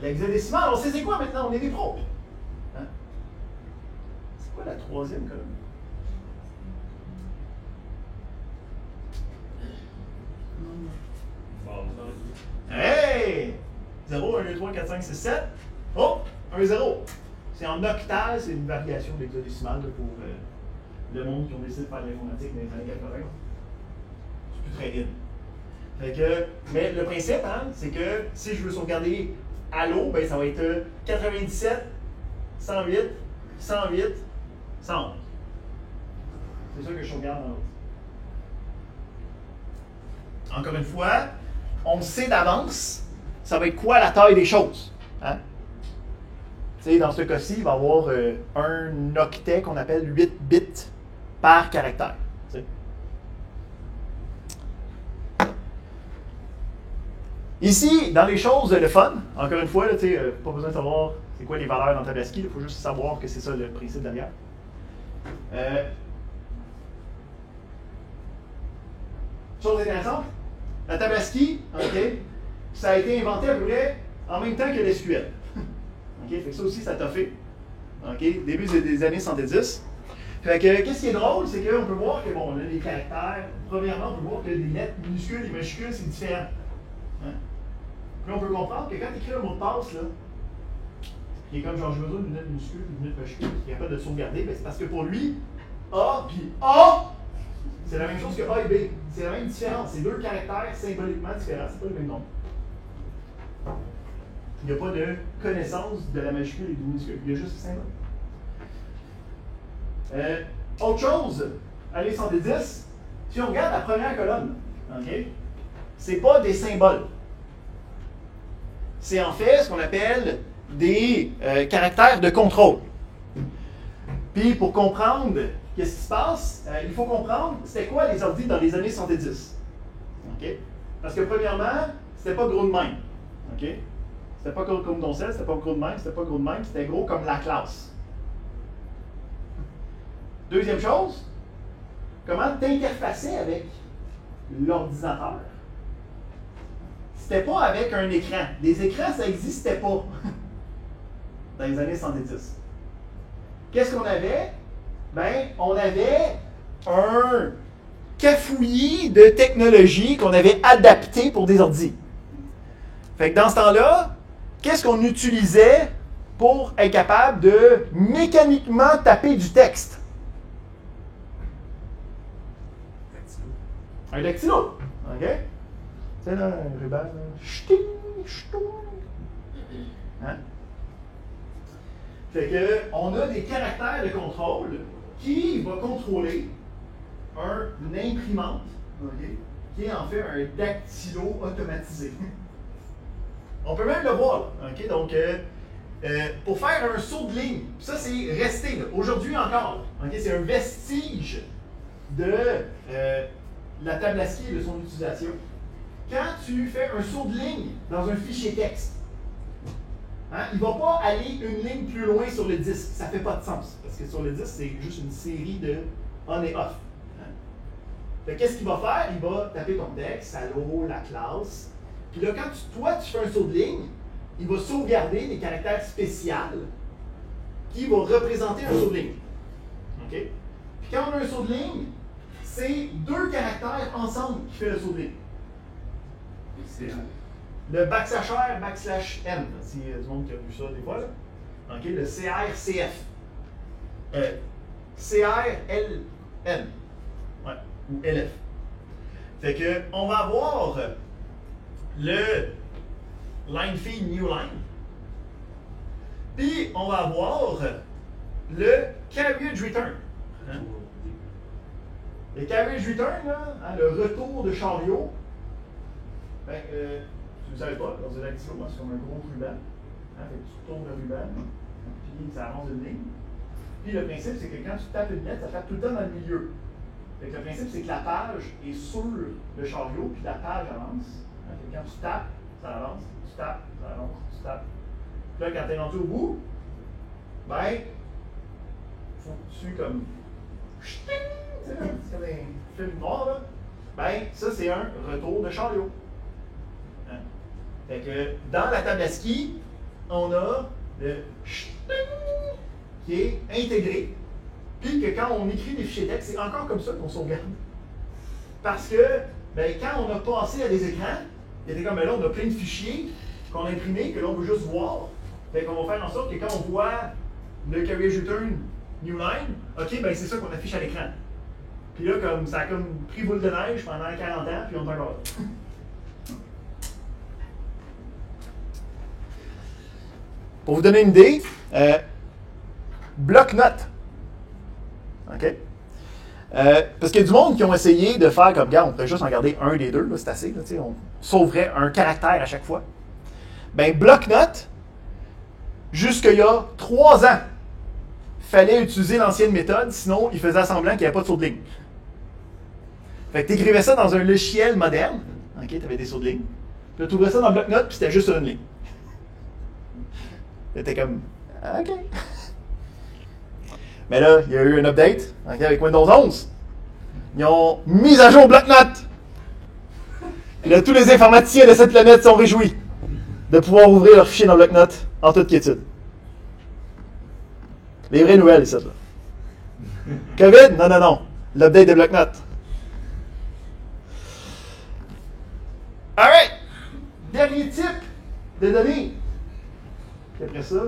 L'hexadécimal, on sait c'est quoi maintenant, on est des pros. Hein? C'est quoi la troisième colonne? Hey! 0, 1, 2, 3, 4, 5, 6, 7. Oh! 1, 0. C'est en octal, c'est une variation de l'hexadécimal pour le monde qui ont décidé de faire de l'informatique dans les années 80. C'est plus très vite. Fait que, mais le principe, hein, c'est que si je veux sauvegarder Allo, ben ça va être 97, 108, 108, 111. C'est ça que je sauvegarde dans l'autre. Encore une fois, on sait d'avance, ça va être quoi la taille des choses. Hein? Dans ce cas-ci, il va y avoir un octet qu'on appelle 8 bits par caractère. T'sais. Ici, dans les choses le fun, encore une fois, pas besoin de savoir c'est quoi les valeurs dans Tabaski, il faut juste savoir que c'est ça le principe derrière. Chose intéressante, la Tabaski, okay, ça a été inventé à peu près en même temps que l'SQL. Okay, fait que ça aussi, ça t'a fait. Okay, début des années 70. Fait que, qu'est-ce qui est drôle, c'est qu'on peut voir que, bon, là, les caractères, premièrement, on peut voir que les lettres minuscules et majuscules, c'est différent. Hein? Puis on peut comprendre que quand tu écris un mot de passe, là, qui est comme genre, j'ai besoin d'une lettre minuscule, d'une lettre majuscule, qui est capable de sauvegarder, ben, c'est parce que pour lui, A puis A, c'est la même chose que A et B. C'est la même différence. C'est deux caractères symboliquement différents, c'est pas le même nombre. Il n'y a pas de connaissance de la majuscule et du minuscule. Il y a juste le symbole. Autre chose, allez 110, si on regarde la première colonne, okay, c'est pas des symboles. C'est en fait ce qu'on appelle des caractères de contrôle. Puis pour comprendre qu'est-ce qui se passe, il faut comprendre c'était quoi les ordi dans les années 70. Okay? Parce que premièrement, c'était pas gros de même. Okay? C'était pas gros comme Doncel, c'était pas gros de même, c'était pas gros de même, c'était gros comme la classe. Deuxième chose, comment t'interfacer avec l'ordinateur? C'était pas avec un écran. Des écrans, ça n'existait pas dans les années 70. Qu'est-ce qu'on avait? Ben, on avait un cafouillis de technologie qu'on avait adapté pour des ordi. Fait que dans ce temps-là, qu'est-ce qu'on utilisait pour être capable de mécaniquement taper du texte? Un dactylo. OK? C'est là, un ruban. Ch'ting, ch'ting. Hein? Fait que, on a des caractères de contrôle qui va contrôler une imprimante, okay, qui est en fait un dactylo automatisé. On peut même le voir. Okay? Donc, pour faire un saut de ligne, ça c'est resté, là, aujourd'hui encore. Okay? C'est un vestige de la table ASCII et de son utilisation. Quand tu fais un saut de ligne dans un fichier texte, hein, il ne va pas aller une ligne plus loin sur le disque. Ça ne fait pas de sens. Parce que sur le disque, c'est juste une série de on et off. Hein. Qu'est-ce qu'il va faire? Il va taper ton texte, allô, la classe. Puis là, quand toi, tu fais un saut de ligne, il va sauvegarder des caractères spéciaux qui vont représenter un saut de ligne. OK? Puis quand on a un saut de ligne, c'est deux caractères ensemble qui fait le saut de ligne. Le backslash R, backslash N, s'il y a du monde qui a vu ça des fois. Là. Okay, le CRCF. CRLN. Ouais, ou LF. Fait que, on va avoir le line feed new line. Puis, on va avoir le carriage return. Hein? Le carriage return, là, hein, le retour de chariot. Ben, tu ne savais pas, dans un dactylo, c'est comme un gros ruban. Hein, fait que tu tournes le ruban, puis ça avance une ligne. Puis le principe, c'est que quand tu tapes une lettre, ça tape tout le temps dans le milieu. Fait que le principe, c'est que la page est sur le chariot, puis la page avance. Hein, fait que quand tu tapes, ça avance, tu tapes, ça avance, tu tapes. Puis là, quand tu es rendu au bout, ben, faut que tu comme. C'est comme un film noir, là. Ben, ça, c'est un retour de chariot. Hein? Fait que dans la table ASCII, on a le qui est intégré. Puis que quand on écrit des fichiers texte, c'est encore comme ça qu'on sauvegarde. Parce que, ben, quand on a passé à des écrans, il était comme, ben là, on a plein de fichiers qu'on a imprimés, que l'on veut juste voir. Fait qu'on va faire en sorte que quand on voit le carriage return new line, ok, ben c'est ça qu'on affiche à l'écran. Puis là, comme ça a comme pris boule de neige pendant 40 ans, puis on est encore là. Pour vous donner une idée, bloc-notes. OK? Parce qu'il y a du monde qui ont essayé de faire comme, gars, on pourrait juste en garder un des deux, là, c'est assez, là, on sauverait un caractère à chaque fois. Ben, bloc-notes, jusqu'il y a 3 ans, fallait utiliser l'ancienne méthode, sinon il faisait semblant qu'il n'y avait pas de saut de ligne. Fait que tu écrivais ça dans un logiciel moderne, ok, tu avais des sauts de ligne, puis tu ouvrais ça dans le bloc-notes, puis c'était juste une ligne. C'était comme, ok. Mais là, il y a eu un update, okay, avec Windows 11. Ils ont mis à jour bloc-notes. Et là, tous les informaticiens de cette planète sont réjouis de pouvoir ouvrir leur fichier dans bloc-notes en toute quiétude. Les vraies nouvelles, ça. COVID? Non, non, non. L'update des bloc-notes. Alright! Dernier type de données. Et après ça,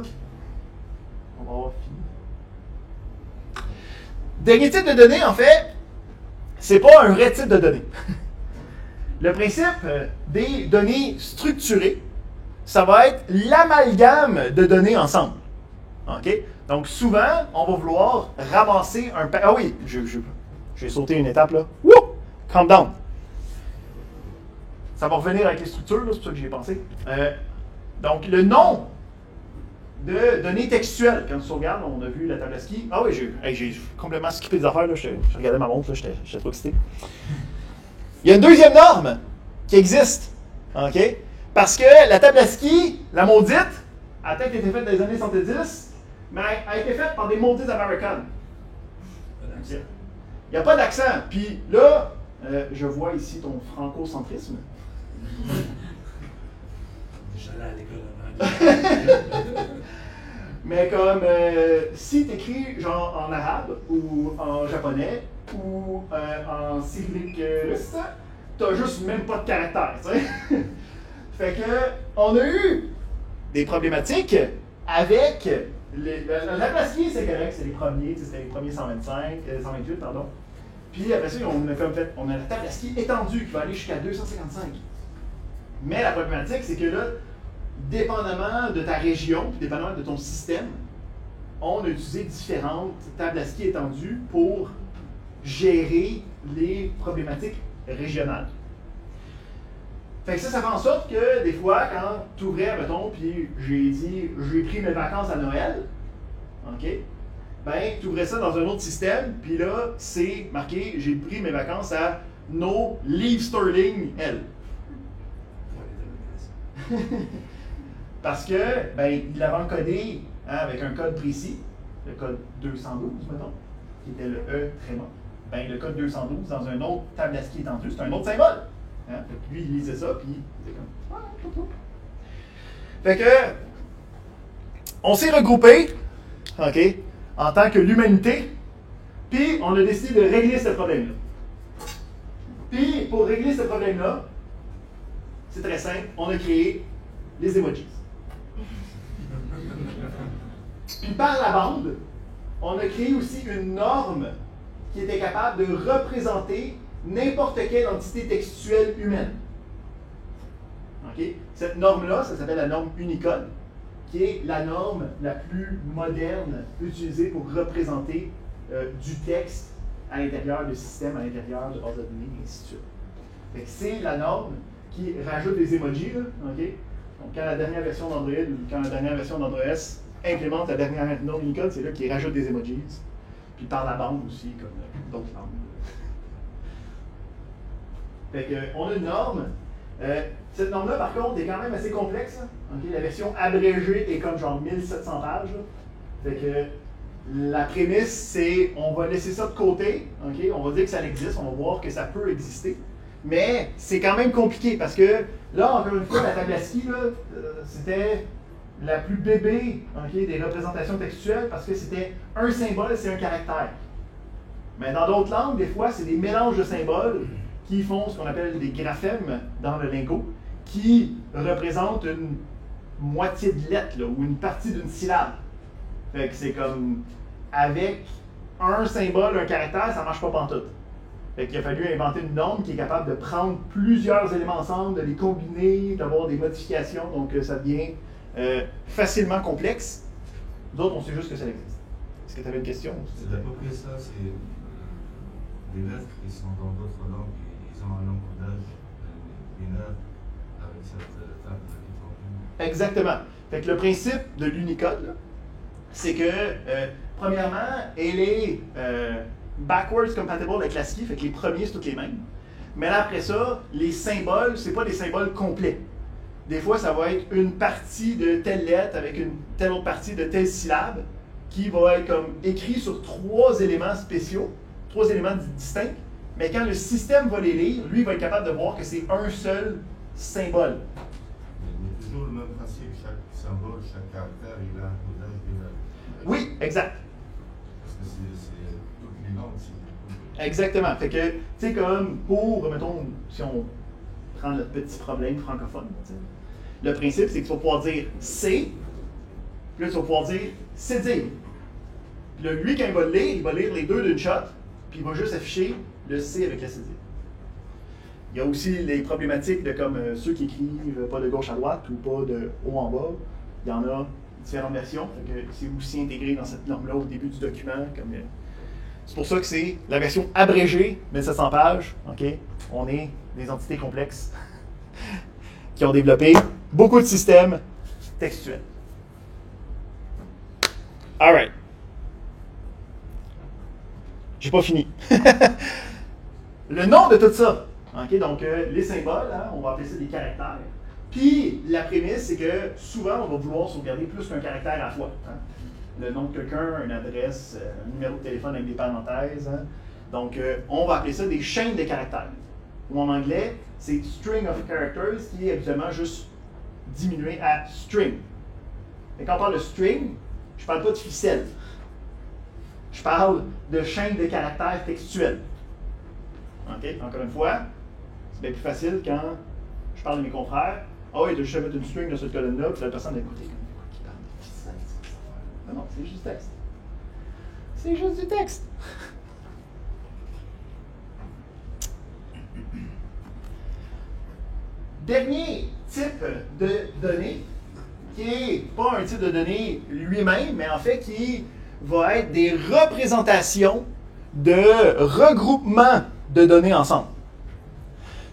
on va avoir fini. Dernier type de données, en fait, c'est pas un vrai type de données. Le principe des données structurées, ça va être l'amalgame de données ensemble. OK? Donc, souvent, on va vouloir ramasser un... Ah oui, j'ai sauté une étape, là. Wouh! Calm down. Ça va revenir avec les structures, là, c'est pour ça que j'y ai pensé. Donc, le nom de données textuelles. Quand on sauvegarde, on a vu la table ASCII. Ah oui, j'ai complètement skippé des affaires, là. Je regardais ma montre, là, j'étais trop excité. Il y a une deuxième norme qui existe. OK? Parce que la table ASCII, la maudite, a peut-être été faite dans les années 70, mais a été faite par des maudites américaines. Il n'y a pas d'accent. Puis là, je vois ici ton francocentrisme. J'allais à l'école. Mais comme si tu écris genre en arabe ou en japonais ou en cyrillique russe, t'as juste même pas de caractère, tu sais. Fait que on a eu des problématiques avec la Pasquier, c'est correct, c'est les premiers, c'était les premiers 128, pardon. Puis après ça, on a comme fait, on a la table ASCII étendue qui va aller jusqu'à 255. Mais la problématique, c'est que là, dépendamment de ta région, puis dépendamment de ton système, on a utilisé différentes tables ASCII étendues pour gérer les problématiques régionales. Fait que ça fait en sorte que des fois, quand tu ouvrais, mettons, puis j'ai dit, j'ai pris mes vacances à Noël, OK? Ben, tu ouvrais ça dans un autre système, puis là, c'est marqué, j'ai pris mes vacances à No Leave Sterling L. Parce que, ben, il l'avait encodé avec un code précis, le code 212, mettons, qui était le E tréma. Ben, le code 212 dans un autre table ASCII étendue, c'est un autre symbole. Hein? Fait que lui, il lisait ça, puis il disait comme. Fait que, on s'est regroupés, OK, en tant que l'humanité, puis on a décidé de régler ce problème-là. Puis, pour régler ce problème-là, c'est très simple, on a créé les emojis. Puis par la bande, on a créé aussi une norme qui était capable de représenter n'importe quelle entité textuelle humaine. Okay? Cette norme-là, ça s'appelle la norme Unicode, qui est la norme la plus moderne utilisée pour représenter du texte à l'intérieur de systèmes, à l'intérieur de bases de données, et ainsi de suite. Fait que c'est la norme qui rajoute des emojis. Là, okay? Donc, quand la dernière version d'Android ou quand la dernière version d'Android implémente la dernière norme Unicode, c'est là qu'il rajoute des emojis. Puis par la bande aussi, comme d'autres langues. Fait qu'on a une norme. Cette norme-là, par contre, est quand même assez complexe. Hein? Okay? La version abrégée est comme genre 1700 pages. Là. Fait que la prémisse, c'est on va laisser ça de côté. Okay? On va dire que ça existe, on va voir que ça peut exister. Mais c'est quand même compliqué parce que là, encore une fois, la table ASCII, c'était la plus bébé des représentations textuelles parce que c'était un symbole, c'est un caractère. Mais dans d'autres langues, des fois, c'est des mélanges de symboles qui font ce qu'on appelle des graphèmes dans le lingo, qui représentent une moitié de lettre là, ou une partie d'une syllabe. Fait que c'est comme avec un symbole, un caractère, ça ne marche pas pantoute. Fait qu'il a fallu inventer une norme qui est capable de prendre plusieurs éléments ensemble, de les combiner, d'avoir des modifications, donc ça devient facilement complexe. Nous autres, on sait juste que ça existe. Est-ce que tu avais une question? C'est à peu près ça, c'est des lettres qui sont dans d'autres langues, ils ont un encodage binaire avec cette table étendue. Exactement. Fait que le principe de l'Unicode, là, c'est que, premièrement, elle est backwards compatible avec l'ASCII, fait que les premiers, c'est toutes les mêmes. Mais là, après ça, les symboles, c'est pas des symboles complets. Des fois, ça va être une partie de telle lettre avec une telle autre partie de telle syllabe qui va être comme écrit sur 3 éléments spéciaux, 3 éléments distincts. Mais quand le système va les lire, lui, il va être capable de voir que c'est un seul symbole. Mais toujours le même principe, chaque symbole, chaque caractère, il a un codage binaire. Oui, exact. Parce que c'est toutes les langues. Exactement. Fait que, tu sais, comme pour, mettons, si on prend notre petit problème francophone, le principe, c'est que tu vas pouvoir dire c'est, puis là, tu vas pouvoir dire c'est dire. Puis là, lui, quand il va lire les deux d'une shot, puis il va juste afficher le C avec la c'est dire. Il y a aussi les problématiques de comme ceux qui écrivent pas de gauche à droite ou pas de haut en bas. Il y en a différentes versions. Fait que c'est aussi intégré dans cette norme-là au début du document. C'est pour ça que c'est la version abrégée, 1700 pages. Okay? On est des entités complexes qui ont développé beaucoup de systèmes textuels. All right. J'ai pas fini. Le nom de tout ça. Okay? Donc, les symboles, hein, on va appeler ça des caractères. Puis, la prémisse, c'est que souvent, on va vouloir sauvegarder plus qu'un caractère à la fois. Hein? Le nom de quelqu'un, une adresse, un numéro de téléphone avec des parenthèses. Hein? Donc, on va appeler ça des chaînes de caractères. Ou en anglais, c'est string of characters qui est habituellement juste diminué à string. Et quand on parle de string, Je ne parle pas de ficelle. Je parle de chaîne de caractères textuels. OK? Encore une fois, c'est bien plus facile quand je parle de mes confrères. Ah oui, tu as juste à mettre une string dans cette colonne-là, puis la personne a écouté. Qui parle de ficelle, non, non, c'est juste du texte. C'est juste du texte. Dernier type de données, qui n'est pas un type de données lui-même, mais en fait qui va être des représentations de regroupements de données ensemble.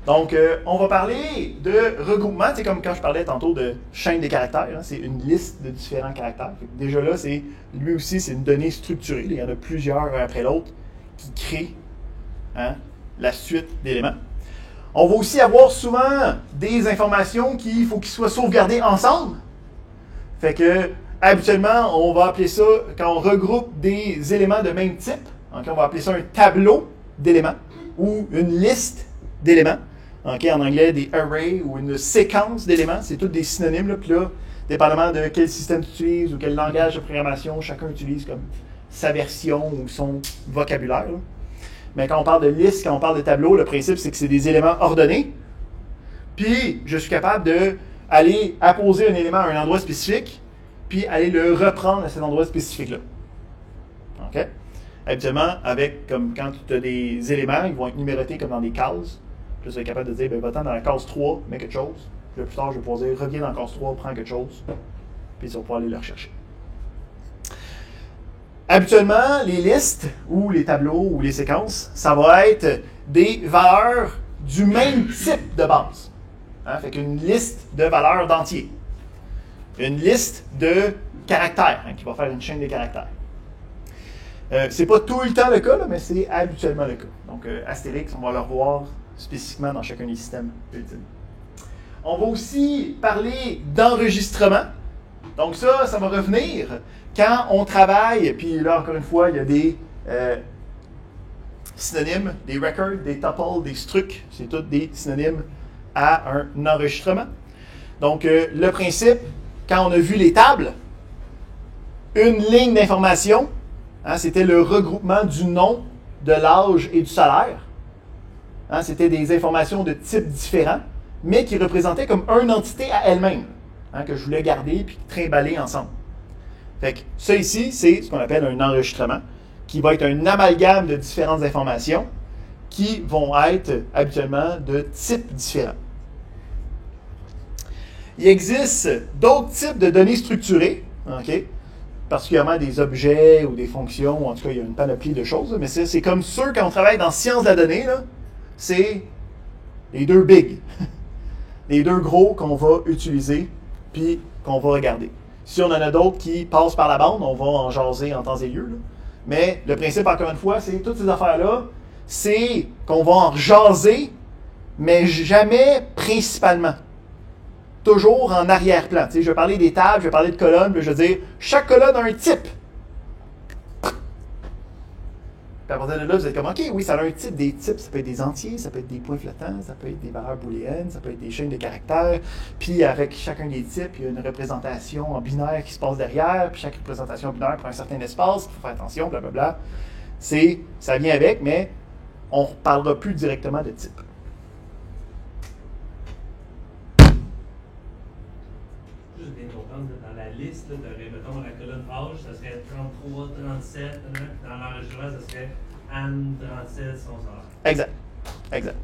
Donc, on va parler de regroupement, c'est comme quand je parlais tantôt de chaîne des caractères, hein, c'est une liste de différents caractères. Déjà là, lui aussi, c'est une donnée structurée, il y en a plusieurs un après l'autre qui créent la suite d'éléments. On va aussi avoir souvent des informations qu'il faut qu'ils soient sauvegardées ensemble. Fait que, habituellement, on va appeler ça, quand on regroupe des éléments de même type, donc on va appeler ça un tableau d'éléments ou une liste d'éléments. Okay, en anglais, des arrays ou une séquence d'éléments, c'est tous des synonymes. Là, puis là, dépendamment de quel système tu utilises ou quel langage de programmation, chacun utilise comme sa version ou son vocabulaire. Là. Mais quand on parle de liste, quand on parle de tableau, le principe, c'est que c'est des éléments ordonnés. Puis, je suis capable d'aller apposer un élément à un endroit spécifique, puis aller le reprendre à cet endroit spécifique-là. OK? Habituellement, comme quand tu as des éléments, ils vont être numérotés comme dans des cases. Puis là, tu vas être capable de dire, va-t'en dans la case 3, mets quelque chose. Puis là, plus tard, je vais pouvoir dire, reviens dans la case 3, prends quelque chose. Puis tu vas pouvoir aller le rechercher. Habituellement, les listes, ou les tableaux, ou les séquences, ça va être des valeurs du même type de base. Fait qu'une liste de valeurs d'entiers. Une liste de caractères, qui va faire une chaîne de caractères. C'est pas tout le temps le cas, là, mais c'est habituellement le cas. Donc, Astérix, on va le revoir spécifiquement dans chacun des systèmes ultimes. On va aussi parler d'enregistrement. Donc ça va revenir quand on travaille, puis là, encore une fois, il y a des synonymes, des records, des tuples, des strucs, c'est tous des synonymes à un enregistrement. Donc, le principe, quand on a vu les tables, une ligne d'information, c'était le regroupement du nom, de l'âge et du salaire. C'était des informations de types différents, mais qui représentaient comme une entité à elle-même, que je voulais garder puis trimballer ensemble. Fait que ça ici, c'est ce qu'on appelle un enregistrement, qui va être un amalgame de différentes informations qui vont être habituellement de types différents. Il existe d'autres types de données structurées, particulièrement des objets ou des fonctions, en tout cas, il y a une panoplie de choses, mais c'est comme ceux, quand on travaille dans sciences de la donnée, là, c'est les deux big, les deux gros qu'on va utiliser puis qu'on va regarder. Si on en a d'autres qui passent par la bande, on va en jaser en temps et lieu. Là. Mais le principe, encore une fois, c'est toutes ces affaires-là, c'est qu'on va en jaser, mais jamais principalement. Toujours en arrière-plan. Je vais parler des tables, je vais parler de colonnes, puis je vais dire, chaque colonne a un type. Puis à partir de là, vous êtes comme, OK, oui, ça a un type. Des types, ça peut être des entiers, ça peut être des points flottants, ça peut être des valeurs booléennes, ça peut être des chaînes de caractères. Puis avec chacun des types, il y a une représentation en binaire qui se passe derrière. Puis chaque représentation binaire prend un certain espace. Il faut faire attention, blablabla. Ça vient avec, mais on ne parlera plus directement de type. Juste bien comprendre, dans la liste, tu aurais, mettons, la colonne âge, ça serait 33, 37, dans l'enregistrement, ça serait Anne 37, son salaire. Exact.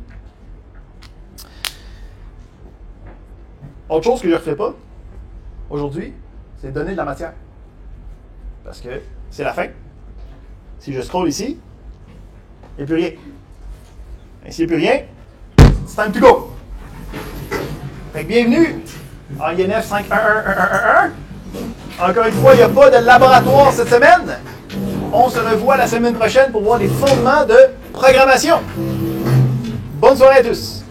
Autre chose que je ne refais pas aujourd'hui, c'est donner de la matière. Parce que c'est la fin. Si je scroll ici, il n'y a plus rien. Et s'il n'y a plus rien, it's time to go. Fait que bienvenue en INF 5111111. Encore une fois, il n'y a pas de laboratoire cette semaine. On se revoit la semaine prochaine pour voir les fondements de programmation. Bonne soirée à tous.